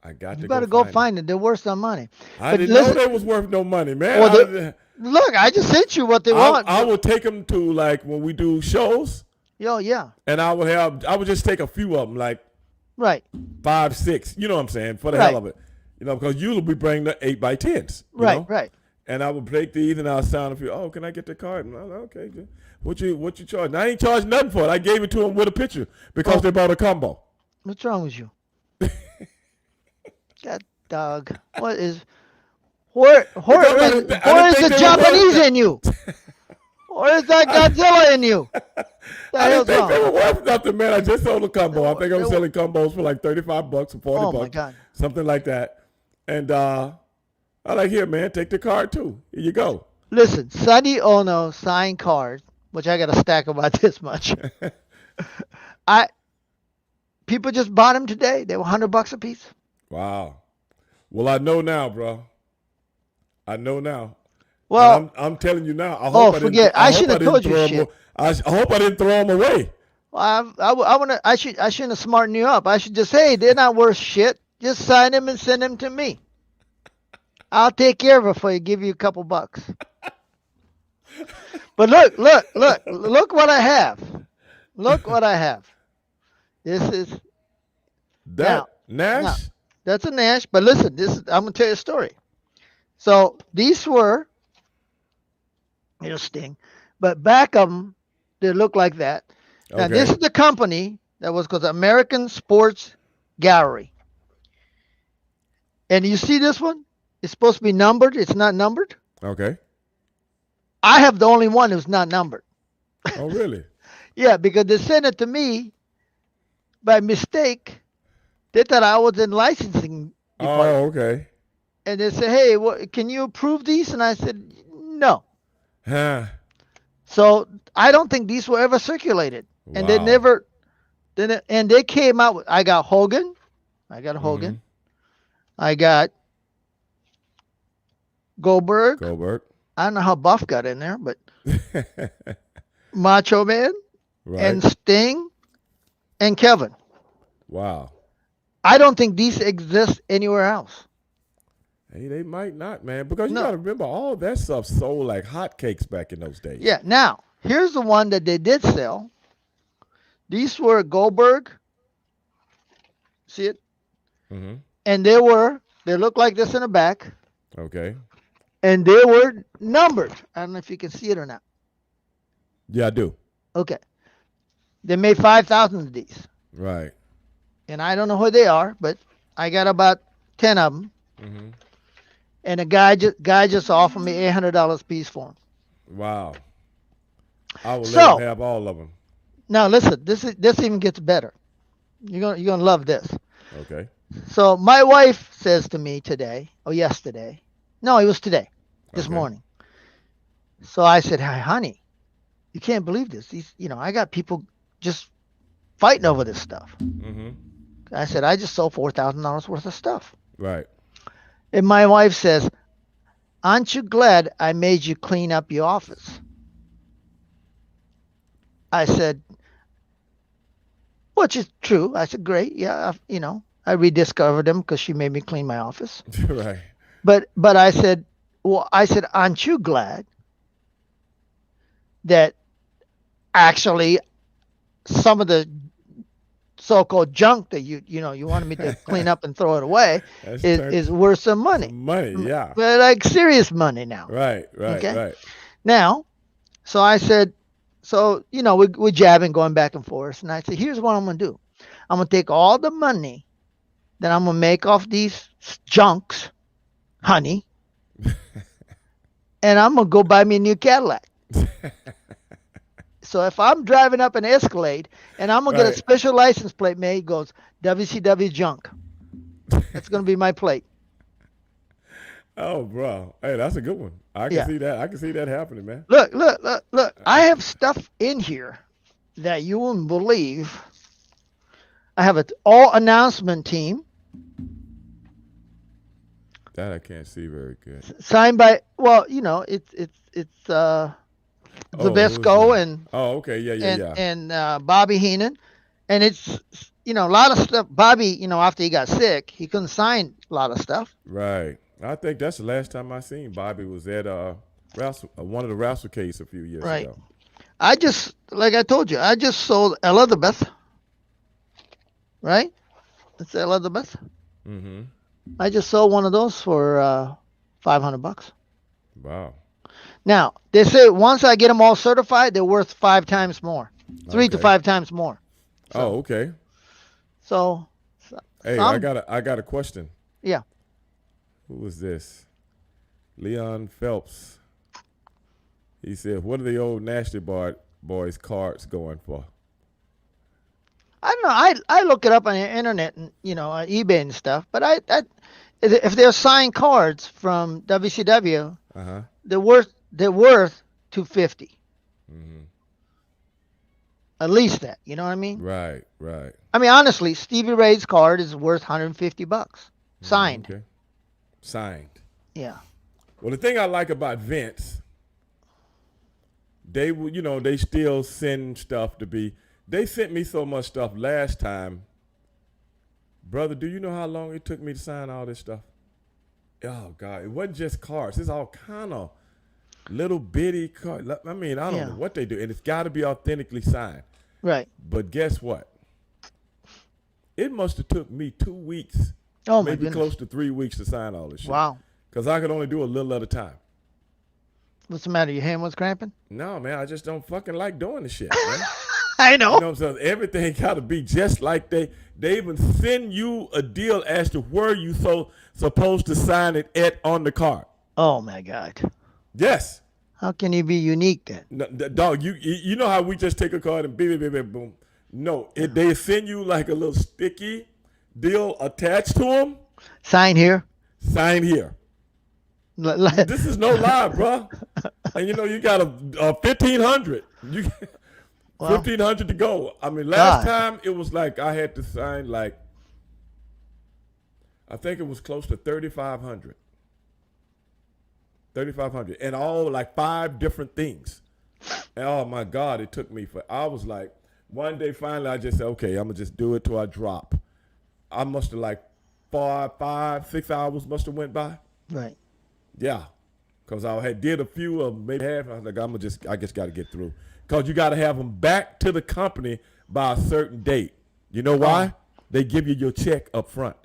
I got You to go better go find them. find it. They're worth some money. I But didn't know listen, they was worth no money, man. well, look, I just sent you what they want. I will take them to like when we do shows, Yo, yeah, and I would just take a few of them, like right, 5, 6. You know what I'm saying? For the Right. hell of it, you know, because you'll be bringing the 8x10s. You right, know? right. And I would break these, and I'll sound a few. Oh, can I get the card? And I'm like, okay, good. What you charge? And I ain't charged nothing for it. I gave it to them with a picture because they bought a combo. What's wrong with you? God, dog. What is? Where is didn't think the they were Japanese worth in you? Where is that Godzilla in you? The I hell's didn't think they wrong? were worth nothing, man. I just sold a combo. I think I was They were- selling combos for like $35 or 40 Oh bucks, my God. something like that. And I like, here, man, take the card too. Here you go. Listen, Sonny Ono signed cards, which I got a stack about this much. People just bought them today. They were $100 a piece. Wow. Well, I know now, bro. I know now. Well, And I'm telling you now. I oh, hope forget. I shouldn't have told you shit. I hope I didn't throw them away. I shouldn't have smartened you up. I should just say they're not worth shit. Just sign them and send them to me. I'll take care of it for you. Give you a couple bucks. But look what I have. Look what I have. This is That Now, Nash. that's a Nash. But listen, I'm gonna tell you a story. So these were, it'll sting, but back of them, they look like that. Now this is the company that was called American Sports Gallery. And you see this one? It's supposed to be numbered. It's not numbered. Okay. I have the only one who's not numbered. Oh, really? Yeah, because they sent it to me by mistake. They thought I was in licensing department. Oh, okay. And they said, hey, can you approve these? And I said, no. Huh. So I don't think these were ever circulated. And they Wow. never, and they came out with, I got Hogan. I got Goldberg. Goldberg. I don't know how Buff got in there, but Macho Man Right. and Sting and Kevin. Wow. I don't think these exist anywhere else. Hey, they might not, man, because you No. got to remember all that stuff sold like hotcakes back in those days. Yeah. Now, here's the one that they did sell. These were Goldberg. See it? Mm-hmm. And they look like this in the back. Okay. And they were numbered. I don't know if you can see it or not. Yeah, I do. Okay. They made 5,000 of these. Right. And I don't know who they are, but I got about 10 of them. Mm-hmm. And a guy just offered me $800 a piece for them. Wow. I will So- let him have all of them. Now listen, this even gets better. You're gonna love this. Okay. So my wife says to me today, or yesterday, no, it was today, this Okay. morning. So I said, "Hi, honey, you can't believe this. I got people just fighting over this stuff." Mm-hmm. I said, "I just sold $4,000 worth of stuff." Right. And my wife says, "Aren't you glad I made you clean up your office?" I said, which is true. I said, "Great, yeah, I rediscovered them because she made me clean my office." Right. But I said, aren't you glad that actually some of the so-called junk that you wanted me to clean up and throw it away That's is worth some money, some money, yeah. but like serious money now. Right, Okay. right. Now, so I said, we're jabbing, going back and forth, and I said, here's what I'm gonna do. I'm gonna take all the money that I'm gonna make off these junks, honey, and I'm gonna go buy me a new Cadillac. So if I'm driving up an Escalade and I'm gonna get a Right. special license plate made, it goes WCW junk. That's gonna be my plate. Oh, bro. Hey, that's a good one. I can Yeah. see that. I can see that happening, man. Look. I have stuff in here that you wouldn't believe. I have an all announcement team That I can't see very good. signed by, well, it's Oh, who is Zabisco that? and Oh, okay. Yeah, yeah, yeah. Bobby Heenan, and it's a lot of stuff. Bobby, after he got sick, he couldn't sign a lot of stuff. Right. I think that's the last time I seen Bobby was at one of the Wrestle Case a few years Right. ago. I just, like I told you, I just sold Elizabeth. Right. It's Elizabeth. Mm-hmm. I just sold one of those for $500. Wow. Now they say once I get them all certified, they're worth 5 times more, 3 to 5 times more. Oh, So, okay. so, Hey, I some, got a question. yeah. Who was this? Leon Phelps. He said, "What are the old Nasty Boys cards going for?" I don't know. I look it up on the internet and on eBay and stuff. But if they're signed cards from WCW, Uh huh. they're worth 250. Mm-hmm. At least that. You know what I mean? Right. Right. I mean, honestly, Stevie Ray's card is worth $150 Mm-hmm. signed. Okay. Signed. Yeah. Well, the thing I like about Vince, they still send stuff to be. They sent me so much stuff last time. Brother, do you know how long it took me to sign all this stuff? Oh God, it wasn't just cards. It's all kind of little bitty cards. I mean, I don't Yeah. know what they do, and it's got to be authentically signed. Right. But guess what? It must have took me 2 weeks, Oh my maybe goodness. close to 3 weeks to sign all this shit. Wow. Because I could only do a little at a time. What's the matter? Your hand was cramping? No, man, I just don't fucking like doing the shit, man. I know. You know what I'm saying? Everything got to be just like they even send you a deal as to where you supposed to sign it on the card. Oh my God. Yes. How can you be unique then? No, dog, you know how we just take a card and beep, beep, beep, beep, boom. No, they send you like a little sticky deal attached to them. Sign here. Sign here. This is no lie, bro. And you got a 1,500. You Well, 1,500 to go. I mean, last God. time it was like I had to sign like, I think it was close to 3,500. 3,500. And all like 5 different things. And oh my God, it took me I was like, one day finally I just said, okay, I'm going to just do it till I drop. I must have like 5, 6 hours must have went by. Right. Yeah. Because I had did a few of maybe half. I was like, I just got to get through. Because you got to have them back to the company by a certain date. You know why? They give you your check up front.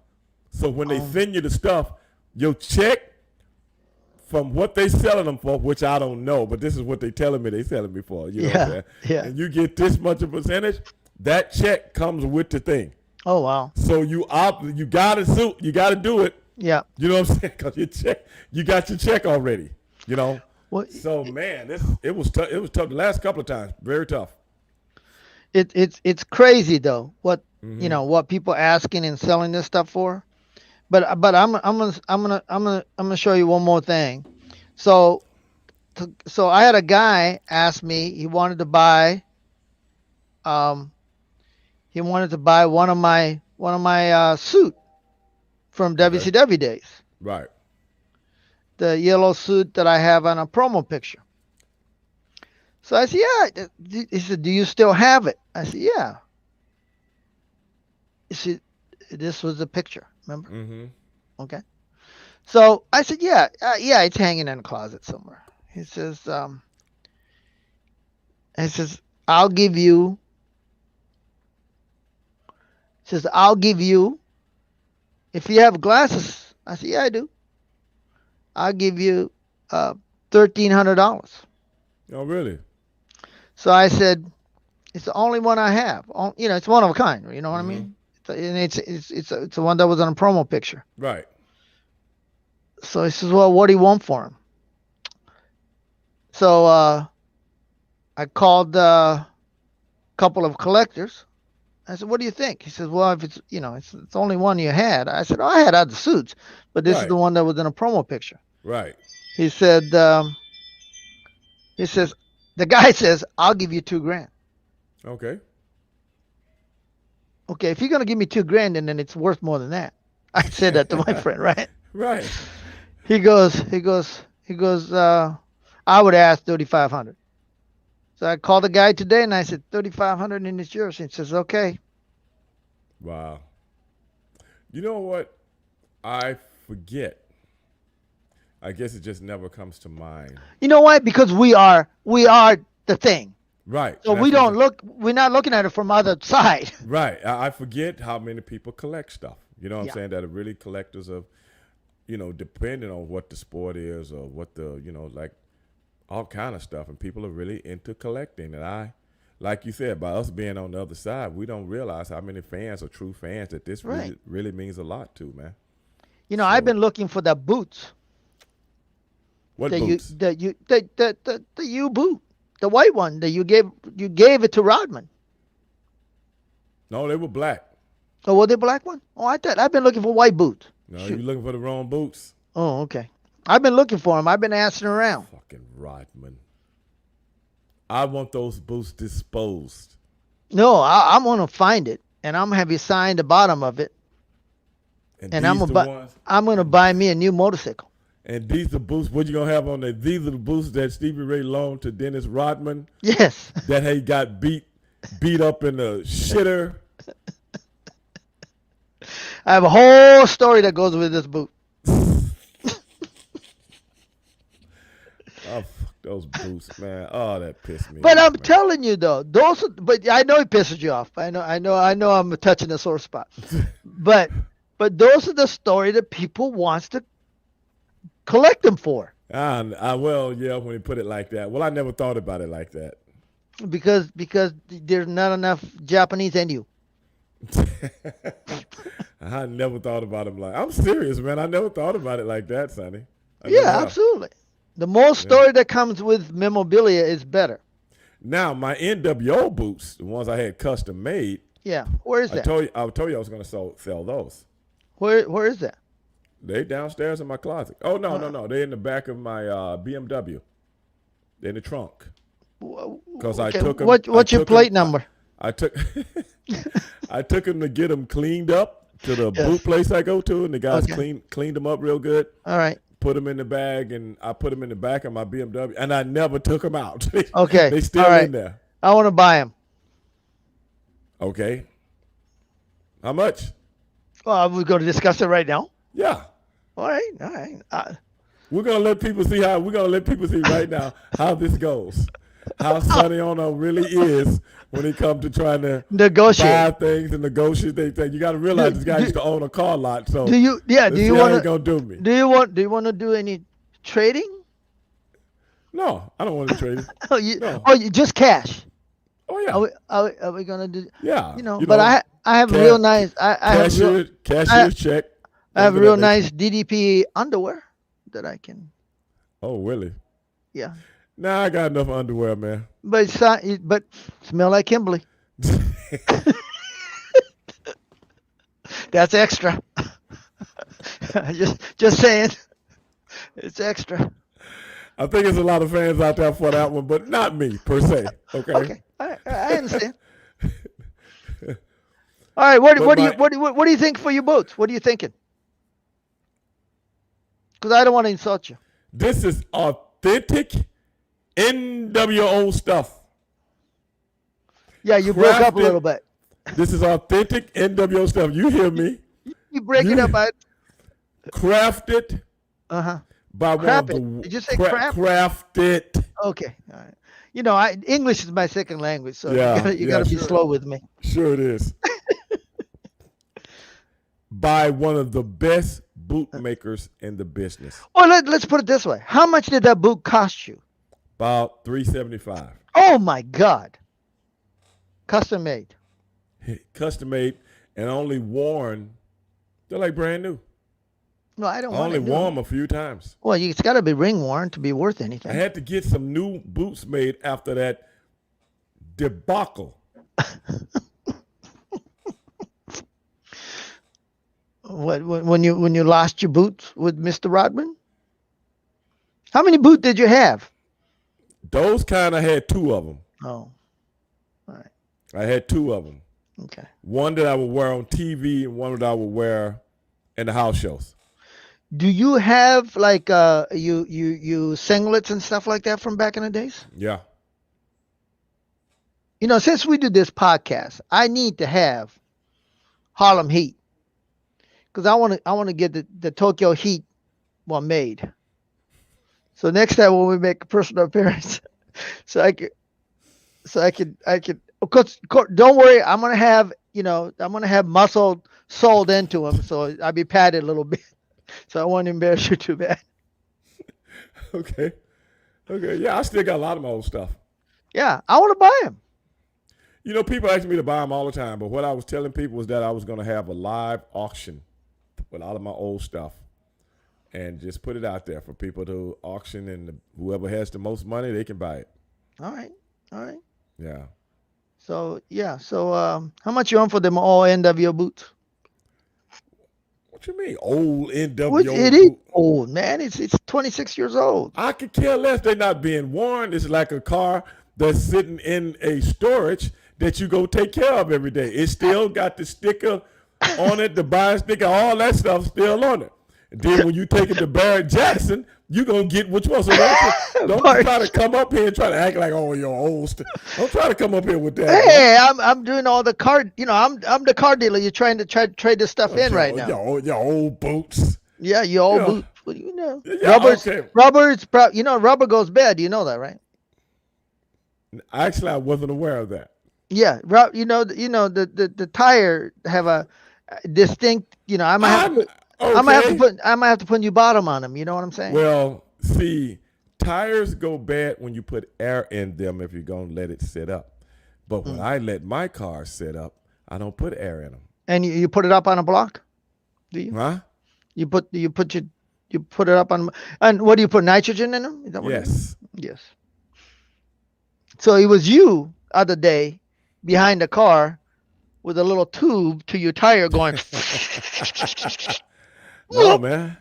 So when they send you the stuff, your check from what they selling them for, which I don't know, but this is what they telling me they selling me for. You know what I'm saying? Yeah. And you get this much of a percentage, that check comes with the thing. Oh wow. So you gotta do it. Yeah. You know what I'm saying? Because you got your check already. Well, So man, it was tough. It was tough the last couple of times. Very tough. it's crazy though. What people asking and selling this stuff for. But I'm gonna show you one more thing. So I had a guy ask me. He wanted to buy one of my suit from WCW days. Right. The yellow suit that I have on a promo picture. So I said, yeah. He said, do you still have it? I said, yeah. He said, this was the picture, remember? Mm-hmm. Okay. So I said, yeah, it's hanging in a closet somewhere. He says, I'll give you, if you have glasses. I said, yeah, I do. I'll give you $1,300. Oh, really? So I said, it's the only one I have. It's one of a kind. You know what I mean? And it's the one that was on a promo picture. Right. So he says, well, what do you want for him? So I called a couple of collectors. I said, what do you think? He says, well, if it's the only one you had. I said, oh, I had other suits, but this is Right. the one that was in a promo picture. Right. He said, the guy says, I'll give you $2,000. Okay. Okay, if you're gonna give me $2,000, then it's worth more than that. I said that to my friend, right? Right. He goes. I would ask 3,500. So I called the guy today and I said 3,500 and it's yours. He says, okay. Wow. You know what? I forget. I guess it just never comes to mind. You know why? Because we are the thing. Right. So we don't look. We're not looking at it from other side. Right. I forget how many people collect stuff. You know what Yeah. I'm saying? That are really collectors of, depending on what the sport is or what the, like all kind of stuff. And people are really into collecting. And like you said, by us being on the other side, we don't realize how many fans are true fans that this Right. really means a lot to, man. I've So- been looking for the boots. What that boots? the you boot, the white one that you gave it to Rodman. No, they were black. Oh, were they black one? Oh, I've been looking for white boots. No, Shoot. you're looking for the wrong boots. Oh, okay. I've been looking for them. I've been asking around. Fucking Rodman. I want those boots disposed. No, I'm gonna find it, and I'm gonna have you sign the bottom of it, and these I'm the gonna ones. I'm gonna buy me a new motorcycle. And these the boots. What you gonna have on there? These are the boots that Stevie Ray loaned to Dennis Rodman. Yes. That he got beat up in the shitter. I have a whole story that goes with this boot. Oh, fuck those boots, man. Oh, that pissed me But off, I'm man. telling you though, but I know it pisses you off. I know I'm touching a sore spot. but those are the story that people wants to collect them for. Well, yeah, when you put it like that. Well, I never thought about it like that. Because there's not enough Japanese in you. I never thought about it like. I'm serious, man. I never thought about it like that, Sonny. I never Yeah, have. absolutely. The more story that comes with memorabilia is better. Now, my NWO boots, the ones I had custom made, Yeah. Where is I that? told you I was going to sell those. Where is that? They downstairs in my closet. Oh no, they're in the back of my BMW. They're in the trunk. Because I took them. What's your plate number? I took I took them to get them cleaned up to the Yes. boot place I go to, and the guys Okay. cleaned them up real good. All right. Put them in the bag, and I put them in the back of my BMW, and I never took them out. Okay. They still All right. in there. I want to buy them. Okay. How much? Well, we're going to discuss it right now. Yeah. All right. We're gonna let people see right now how this goes. How Sonny Ono really is when it comes to trying to Negotiate. buy things and negotiate things. You got to realize this guy used to own a car lot. So Do you? Yeah. let's Do see you how he want to? gonna do me? Do you want to do any trading? No, I don't want to trade it. Oh, you. No. Oh, you just cash. Oh yeah, Are we gonna do? yeah. But I have real nice. I have real, cashier's check. I have things of real that nice DDP underwear that I can. nature. Oh really? Yeah. Nah, I got enough underwear, man. But smell like Kimberly. That's extra. just saying. It's extra. I think there's a lot of fans out there for that one, but not me per se. Okay. Okay. I understand. All right. What do you think for your boots? What are you thinking? Because I don't want to insult you. This is authentic NWO stuff. Yeah, you broke up a Crafted- little bit. This is authentic NWO stuff. You hear me? You break it up. Crafted by one of Crap it. the Did you say crap? crafted. Okay. All right. English is my second language, so Yeah, you gotta be sure. slow with me. Sure it is. By one of the best bootmakers in the business. Or let's put it this way: how much did that boot cost you? About $375. Oh my God! Custom made. Custom made and only worn. They're like brand new. No, I don't I want only it new. wore them a few times. Well, it's got to be ring worn to be worth I anything. had to get some new boots made after that debacle. When you lost your boots with Mr. Rodman? How many boots did you have? Those kind of had two of them. Oh, all right. I had two of them. Okay. One that I would wear on TV and one that I would wear in the house shows. Do you have like you singlets and stuff like that from back in the days? Yeah. You know, since we do this podcast, I need to have Harlem Heat because I want to get the Tokyo Heat one made. So next time when we make a personal appearance, so I could. Of course, don't worry. I'm gonna have muscle sold into him, so I'll be padded a little bit. So I won't embarrass you too bad. Okay. Okay. Yeah, I still got a lot of my old stuff. Yeah, I want to buy him. You know, people ask me to buy them all the time, but what I was telling people was that I was going to have a live auction with all of my old stuff and just put it out there for people to auction, and whoever has the most money, they can buy it. All right, all right. Yeah. So yeah, so how much you on for them all NWO boots? What you mean, old NWO? Which it is old, man. It's 26 years old. I could care less. They're not being worn. It's like a car that's sitting in a storage that you go take care of every day. It still got the sticker on it, the buy sticker, all that stuff still on it. And then when you take it to Barrett Jackson, you gonna get what you want. So don't try to come up here and try to act like, oh, you're old stuff. Don't try to come up here with that. Hey, I'm doing all the card. You know, I'm the car dealer. You're trying to trade this stuff in right now. Your old boots. Yeah, your old boots. What do you know? Yeah, okay. Rubber's rubber goes bad. You know that, right? Actually, I wasn't aware of that. Yeah, the tire have a distinct. You know, I might have to put new bottom on them. You know what I'm saying? Well, see, tires go bad when you put air in them if you're gonna let it sit up. But when I let my car sit up, I don't put air in them. And you put it up on a block? Do you? Huh? You put it up on, and what do you put, nitrogen in them? Is that what Yes. Yes. So it was you other day behind the car with a little tube to your tire going. No, man.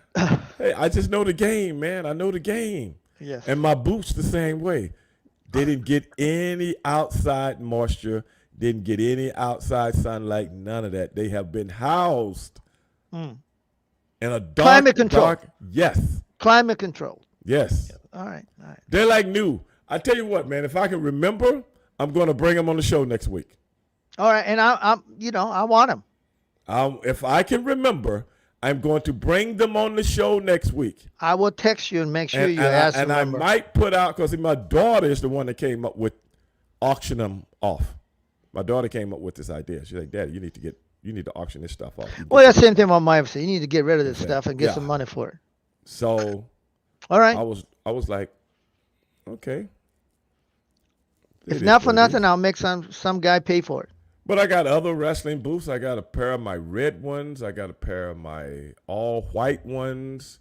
Hey, I just know the game, man. I know the game. Yes. And my boots the same way. They didn't get any outside moisture, didn't get any outside sunlight, none of that. They have been housed in a dark, Climate control. Yes. Climate control. Yes. All right. They're like new. I tell you what, man, if I can remember, I'm going to bring them on the show next week. All right. And I want them. If I can remember, I'm going to bring them on the show next week. I will text you and make sure you ask them. And I might put out, because my daughter is the one that came up with auction them off. My daughter came up with this idea. She's like, Daddy, you need to auction this stuff off. Well, that's the same thing my mom said. You need to get rid of this stuff and get some money for it. So, all right. I was like, okay. If not for nothing, I'll make some guy pay for it. But I got other wrestling boots. I got a pair of my red ones. I got a pair of my all white ones.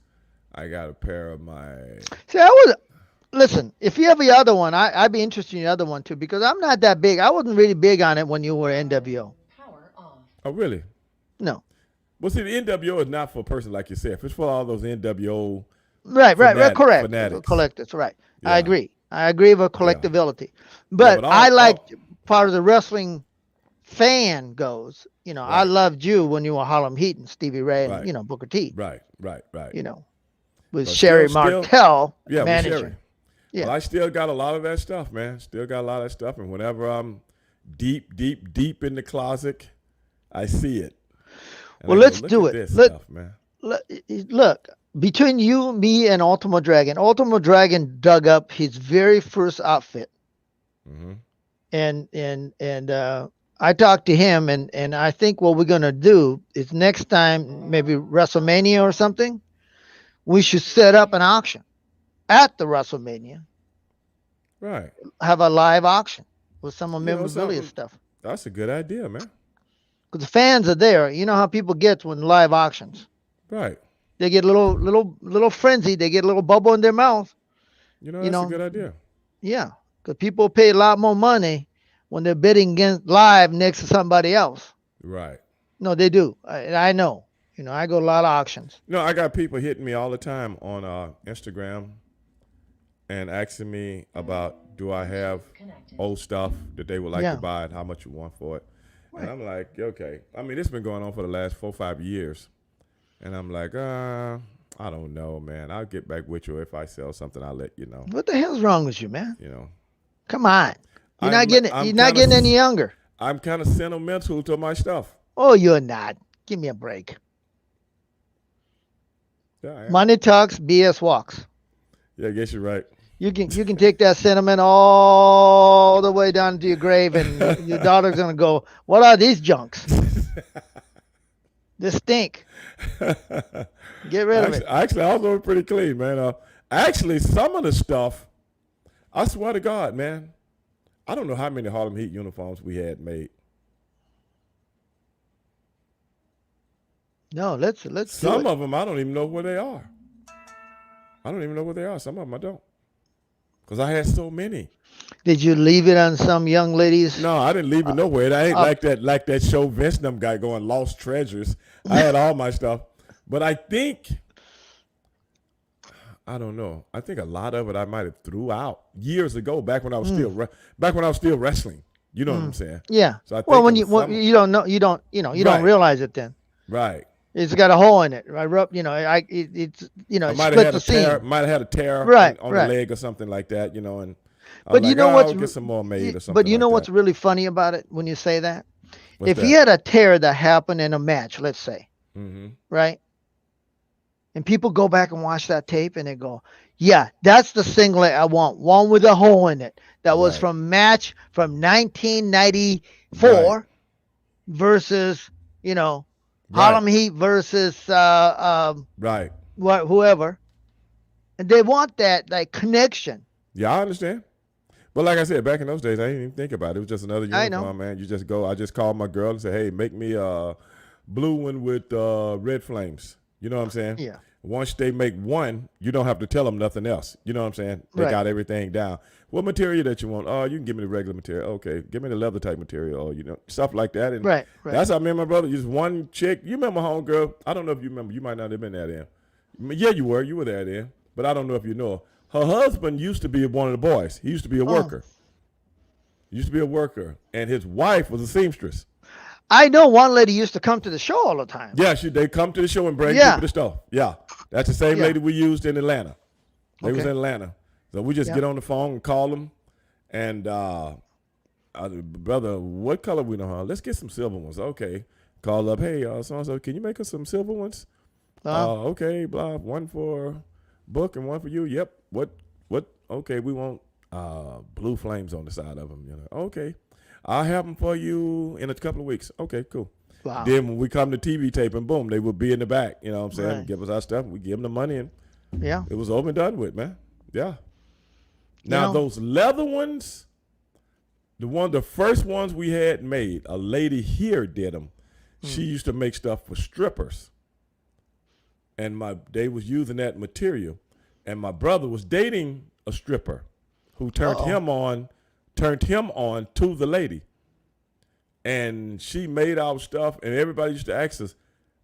I got a pair of my. See, listen. If you have the other one, I'd be interested in the other one too, because I'm not that big. I wasn't really big on it when you were NWO. Power off. Oh, really? No. Well, see, the NWO is not for a person like yourself. It's for all those NWO. Right. Correct. Fanatics. Collectors. Right. Yeah. I agree with collectability, but I like part of the wrestling fan goes. You know, I loved you when you were Harlem Heat and Stevie Ray and Booker T. Right. You know, with Sherry Martel managing. With Sherry. Yeah. Well, I still got a lot of that stuff, man. Still got a lot of that stuff, and whenever I'm deep in the closet, I see it. And well, let's do it. Look, between you, me, and Ultimo Dragon dug up his very first outfit, and I talked to him, and I think what we're gonna do is next time, maybe WrestleMania or something, we should set up an auction at the WrestleMania. Right. Have a live auction with some memorabilia stuff. That's a good idea, man. Because the fans are there. You know how people get when live auctions. Right. They get a little frenzy. They get a little bubble in their mouth. That's a good idea. Yeah, because people pay a lot more money when they're bidding against live next to somebody else. Right. No, they do. I know. I go to a lot of auctions. No, I got people hitting me all the time on Instagram and asking me about, do I have old stuff that they would like to buy and how much you want for it. And Right. I'm like, okay. I mean, it's been going on for the last 4 or 5 years. And I'm like, I don't know, man. I'll get back with you if I sell something. I'll let you know. What the hell's wrong with you, man? You know, Come on. I'm You're I'm not kind of getting any younger. I'm kind of sentimental to my stuff. Oh, you're not. Give me a break. Yeah, I am. Money talks, BS walks. Yeah, I guess you're right. You can take that sentiment all the way down to your grave, and your daughter's gonna go, "What are these junks? They stink. Get rid of it." Actually, I was doing pretty clean, man. Actually, some of the stuff, I swear to God, man, I don't know how many Harlem Heat uniforms we had made. No, let's do Some it. of them, I don't even know where they are. I don't even know where they are. Some of them I don't. Because I had so many. Did you leave it on some young ladies? No, I didn't leave it nowhere. I ain't uh, like that show Vince and them guy going lost treasures. I had all my stuff. But I think, I don't know. I think a lot of it I might have threw out years ago, back when I was still wrestling. You know what I'm saying? Yeah. So I Well, think when you don't know, you don't Right. realize it then. right. It's got a hole in it. It's I it might have split had the a tear. seam. Might have had a tear Right, on right. the leg or something like that. And I But was you like, know I'll what's get some more made or something. but you like know what's that. really funny about it when you say that? What's If that? you had a tear that happened in a match, let's say, Mm-hmm. right? And people go back and watch that tape and they go, "Yeah, that's the singlet I want. One with a hole in it. That was Right. from match from 1994 Right. versus, Right. Harlem Heat versus Right. whoever." And they want that like connection. Yeah, I understand. But like I said, back in those days, I didn't even think about it. It was just another I know. uniform, man. You just go. I just called my girl and said, "Hey, make me a blue one with red flames." You know what I'm saying? Yeah. Once they make one, you don't have to tell them nothing else. You know what I'm saying? They Right. got everything down. What material that you want? Oh, you can give me the regular material. Okay, give me the leather type material. Or stuff like that. And Right. that's how me and my brother. Just one chick. You remember homegirl? I don't know if you remember. You might not have been there then. Yeah, you were. You were there then. But I don't know if you know her. Her husband used to be one of the boys. He used to be a worker. And his wife was a seamstress. I know one lady used to come to the show all the time. Yeah, they come to the show and bring Yeah. people the stuff. Yeah, that's the same Yeah. lady we used in Atlanta. They was Okay. in Atlanta, so we just Yeah. get on the phone and call them, and brother, what color we know? Huh? Let's get some silver ones. Okay, call up. Hey, so and so, can you make us some silver ones? Okay, blah. One for book and one for you. Yep. What? Okay, we want blue flames on the side of them. Okay, I'll have them for you in a couple of weeks. Okay, cool. Wow. Then when we come to TV tape and boom, they would be in the back. You know what I'm saying? Right. Give us our stuff. We give them the money and Yeah. it was over and done with, man. Yeah. Now know- those leather ones, the first ones we had made, a lady here did them. She used to make stuff for strippers. And they was using that material. And my brother was dating a stripper who turned him on to the lady. And she made our stuff, and everybody used to ask us,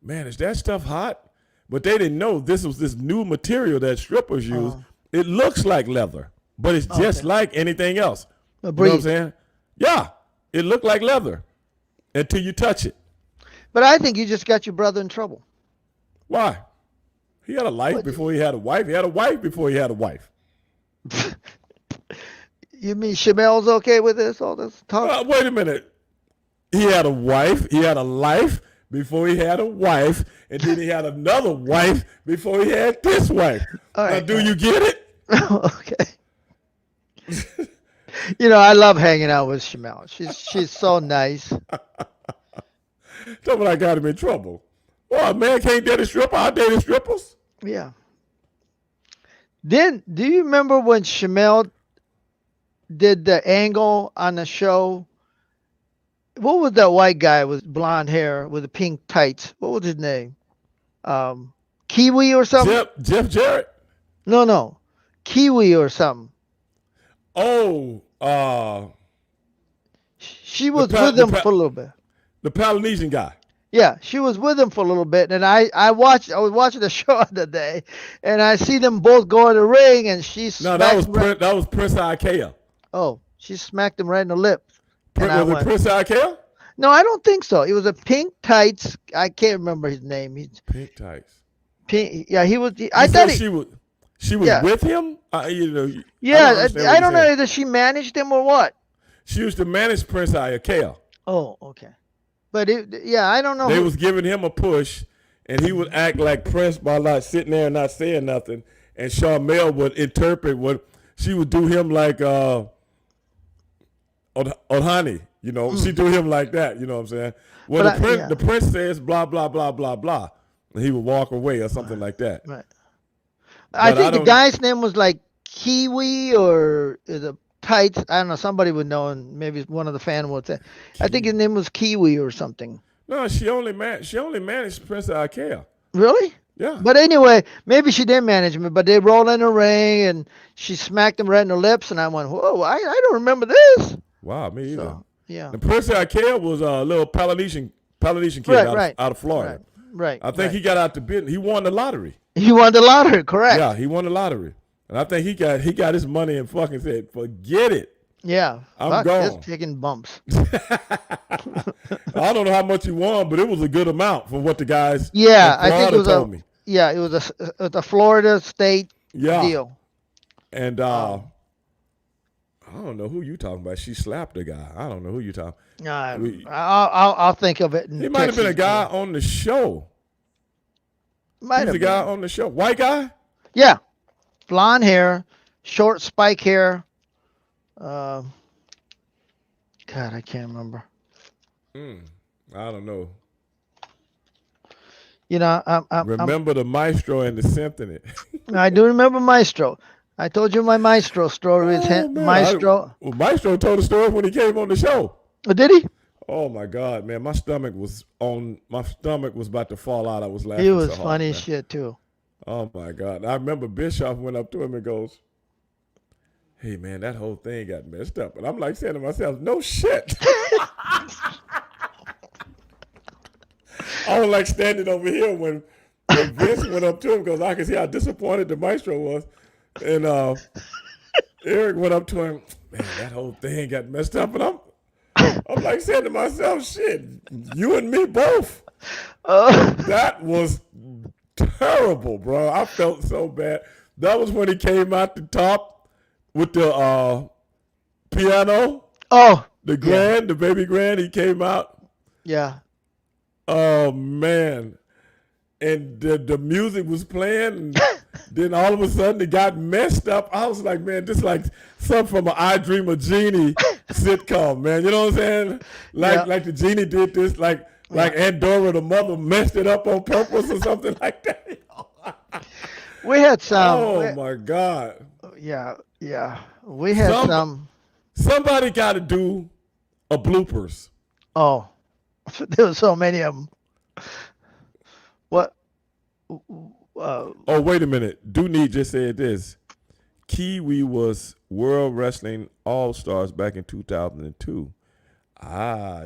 "Man, is that stuff hot?" But they didn't know this was this new material that strippers use. It looks like leather, but it's just Okay. like anything else. A You know what I'm breeze. saying? Yeah, it looked like leather until you touch it. But I think you just got your brother in trouble. Why? He had a life before he had a wife. He had a wife before he had a wife. You mean Chamel's okay with this? All this talk? Wait a minute. He had a wife. He had a life before he had a wife, and then he had another wife before he had this wife. All right, Now, do you get it? Okay. I love hanging out with Chamel. She's so nice. Somebody I got him in trouble. Oh, a man can't date a stripper. I dated strippers. Yeah. Then, do you remember when Chamel did the angle on the show? What was that white guy with blonde hair with the pink tights? What was his name? Kiwi or something? Jeff Jarrett. No. Kiwi or something. Oh, She was pa- with the him pa- for a little bit. the Polynesian guy. Yeah, she was with him for a little bit, and I was watching the show the other day, and I see them both go in the ring, and she No, smacked that was him right, Prince Ikea. she smacked him right in the lip. And I Was it went, Prince Ikea? No, I don't think so. It was a pink tights. I can't remember his name. He's Pink tights. pink. Yeah, he was. You I thought said he. she was Yeah, with him. I don't yeah. understand what I you're don't know saying. either she managed him or what. She used to manage Prince Iakea. Oh, okay. But yeah, I don't know They who. was giving him a push, and he would act like Prince by not sitting there and not saying nothing. And Charmel would interpret what she would do him like Ohani. She do him like that. You know what I'm saying? Well, But the yeah, prince says blah blah blah blah blah, and he would walk away or something like that. right. I But I think the don't. guy's name was like Kiwi or the tights. I don't know. Somebody would know, and maybe one of the fan would say. I think his name was Kiwi or something. No, she only managed Prince Ikea. Really? Yeah. But anyway, maybe she did manage me, but they rolled in the ring and she smacked him right in the lips, and I went, whoa, I don't remember this. Wow, me either. So, yeah. The Prince Ikea was a little Polynesian kid Right, out of, right, out of Florida. right. I think he got out the bid. He won the lottery. He won the lottery, correct. Yeah, he won the lottery, and I think he got his money and fucking said, "Forget it, Yeah. I'm Fuck gone." this taking bumps. I don't know how much he won, but it was a good amount for what the guys Yeah, in I think Florida it was told me. it was a Florida state Yeah, deal. and I don't know who you talking about. She slapped a guy. I don't know who you talking. We- I'll think of it. He might have been a guy on the show. Might He's have a guy been. on the show. White guy? Yeah, blonde hair, short spike hair. Uh, God, I can't remember. I don't know. I'm Remember the maestro and the symphony. I do remember Maestro. I told you my Maestro story with Oh man, Maestro. Maestro told a story when he came on the show. Oh, did he? Oh my God, man, my stomach was about to fall out. I was laughing He was so hard, funny man. as shit too. Oh my God, I remember Bischoff went up to him and goes, "Hey man, that whole thing got messed up." And I'm like saying to myself, "No shit." I was like standing over here when Vince went up to him because I could see how disappointed the maestro was. And Eric went up to him, "Man, that whole thing got messed up." And I'm like saying to myself, "Shit, you and me both." That was terrible, bro. I felt so bad. That was when he came out the top with the piano, Oh, the baby grand. He came out. yeah. Oh man. And the music was playing, and then all of a sudden it got messed up. I was like, man, this is like something from an I Dream of Jeannie sitcom, man. You know what I'm saying? Like the Genie did this, like Andorra, the mother, messed it up on purpose or something like that. We had some. Oh my God. Yeah. We had some. Somebody got to do a bloopers. Oh, there were so many of them. What? Oh, wait a minute. Dooney just said this. Kiwi was World Wrestling All-Stars back in 2002.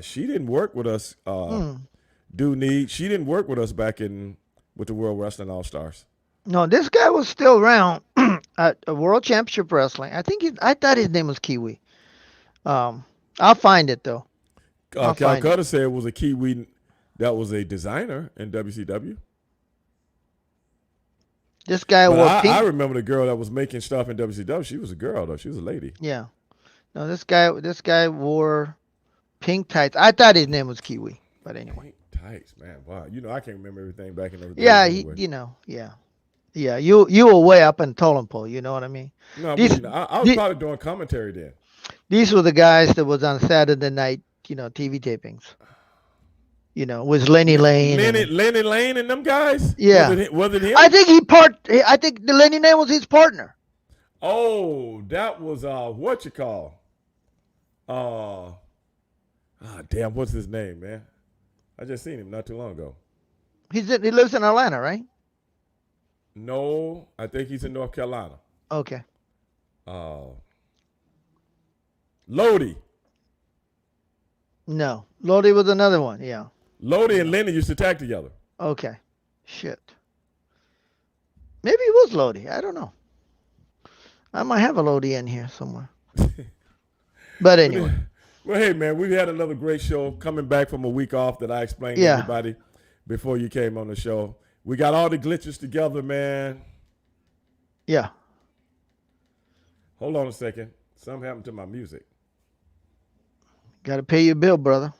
She didn't work with us, Dooney. She didn't work with us back with the World Wrestling All-Stars. No, this guy was still around at World Championship Wrestling. I thought his name was Kiwi. I'll find it though. Calcutta said it was a Kiwi that was a designer in WCW. This guy But wore pink. I remember the girl that was making stuff in WCW. She was a girl though. She was a lady. Yeah. No, this guy wore pink tights. I thought his name was Kiwi, but anyway. Pink tights, man. Wow. I can't remember everything back in those days. Yeah, anyway. yeah. Yeah, you were way up in totem pole. You know what I mean? No, These- I was probably doing commentary then. These were the guys that was on Saturday night, TV tapings. With Lenny Lane. Lenny Lane and them guys? Yeah. Was it him? I think I think the Lenny Lane was his partner. Oh, that was what you call? Damn, what's his name, man? I just seen him not too long ago. He lives in Atlanta, right? No, I think he's in North Carolina. Okay. Lodi. No, Lodi was another one. Yeah. Lodi and Lenny used to tag together. Okay. Shit. Maybe it was Lodi. I don't know. I might have a Lodi in here somewhere. But anyway. Well, hey, man, we had another great show coming back from a week off that I explained to Yeah. everybody before you came on the show. We got all the glitches together, man. Yeah. Hold on a second. Something happened to my music. Got to pay your bill, brother.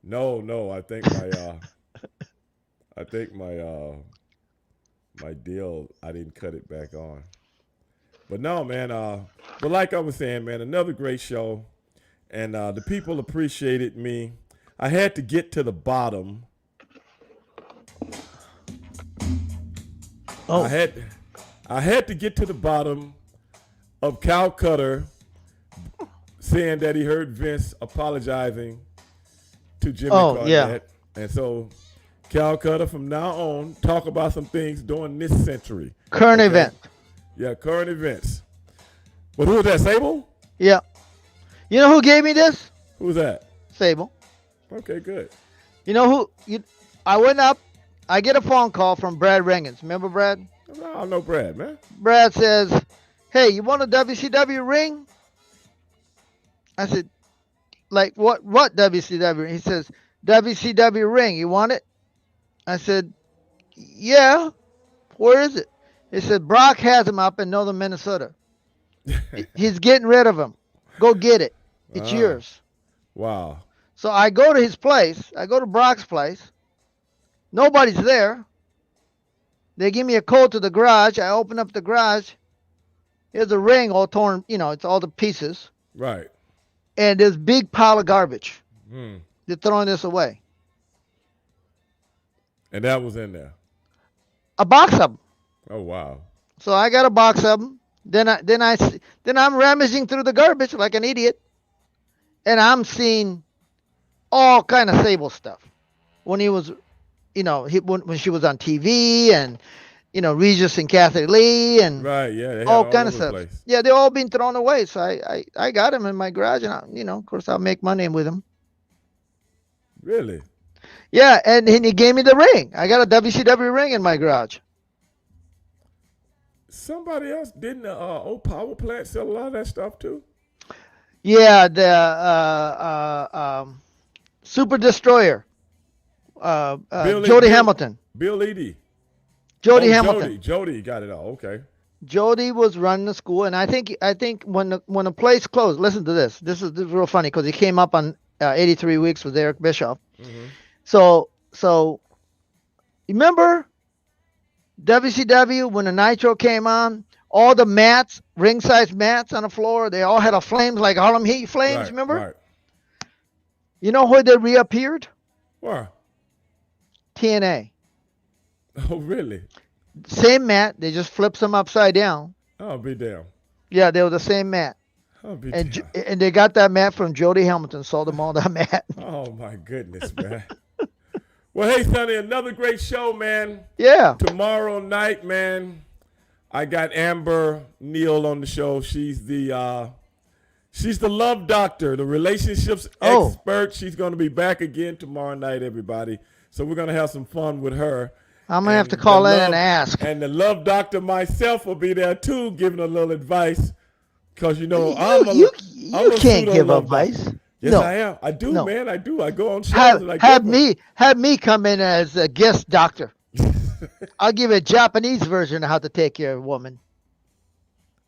No. I think my deal, I didn't cut it back on. But no, man. But like I was saying, man, another great show, and the people appreciated me. I had to get to the bottom. Oh. I had to get to the bottom of Cal Cutter saying that he heard Vince apologizing to Jimmy Cornette. Yeah. And so Cal Cutter from now on talk about some things during this century. Current event. Yeah, current events. But who was that, Sable? Yeah. You know who gave me this? Who was that? Sable. Okay, good. You know who? I went up. I get a phone call from Brad Reagan. Remember Brad? I know Brad, man. Brad says, "Hey, you want a WCW ring?" I said, "Like what? What WCW?" He says, "WCW ring. You want it?" I said, "Yeah. Where is it?" He said, "Brock has him up in northern Minnesota. He's getting rid of him. Go get it. It's yours." Wow. So I go to his place. I go to Brock's place. Nobody's there. They give me a code to the garage. I open up the garage. There's a ring all torn, it's all the pieces. Right. And there's a big pile of garbage. Hmm. They're throwing this away. And that was in there. A box of them. Oh, wow. So I got a box of them. Then I'm rummaging through the garbage like an idiot. And I'm seeing all kind of Sable stuff. When he was, when she was on TV and, Regis and Kathy Lee and Right, yeah. They had all all kind of over the stuff. place. Yeah, they're all being thrown away. So I got them in my garage, and of course I'll make money with them. Really? Yeah, and he gave me the ring. I got a WCW ring in my garage. Somebody else didn't old power plant sell a lot of that stuff too? Yeah, the Super Destroyer. Jody Hamilton. Bill Eady. Jody Hamilton. Jody got it all. Okay. Jody was running the school, and I think when the place closed, listen to this. This is real funny because he came up on 83 Weeks with Eric Bischoff. Mm-hmm. So remember WCW when the Nitro came on? All the mats, ring-size mats on the floor, they all had a flames like Harlem Heat flames. Right, remember? Right. You know where they reappeared? Where? TNA. Oh, really? Same mat. They just flips them upside down. I'll be damn. Yeah, they were the same mat. I'll be And damn. and they got that mat from Jody Hamilton. Sold them all that mat. Oh, my goodness, man. Well, hey, Sonny, another great show, man. Yeah. Tomorrow night, man, I got Amber Neal on the show. She's the love doctor, the relationships expert. She's going to be back again tomorrow night, everybody. So we're going to have some fun with her. I'm going to have to call in and ask. And the love doctor myself will be there, too, giving a little advice. Because, You I'm a can't give pseudo-love advice. doctor. Yes, No. I am. I do, No. man. I do. I go on shows and I Have me come in as a guest doctor. I'll give you a Japanese version of how to take care of a woman.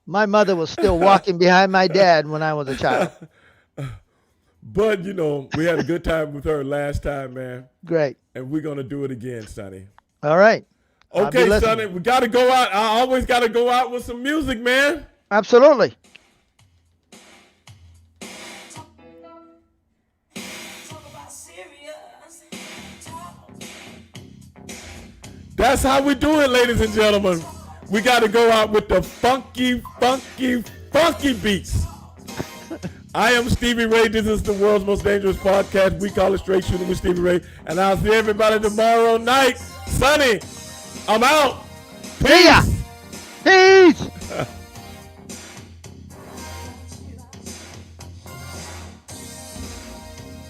My mother was still walking behind my dad when I was a child. But, we had a good time with her last time, man. Great. And we're going to do it again, Sonny. All right. I'll be Okay, listening. Sonny, we got to go out. I always got to go out with some music, man. Absolutely. That's how we do it, ladies and gentlemen. We got to go out with the funky, funky, funky beats. I am Stevie Ray. This is the world's most dangerous podcast. We call it Straight Shooting with Stevie Ray. And I'll see everybody tomorrow night. Sonny, I'm out. See ya.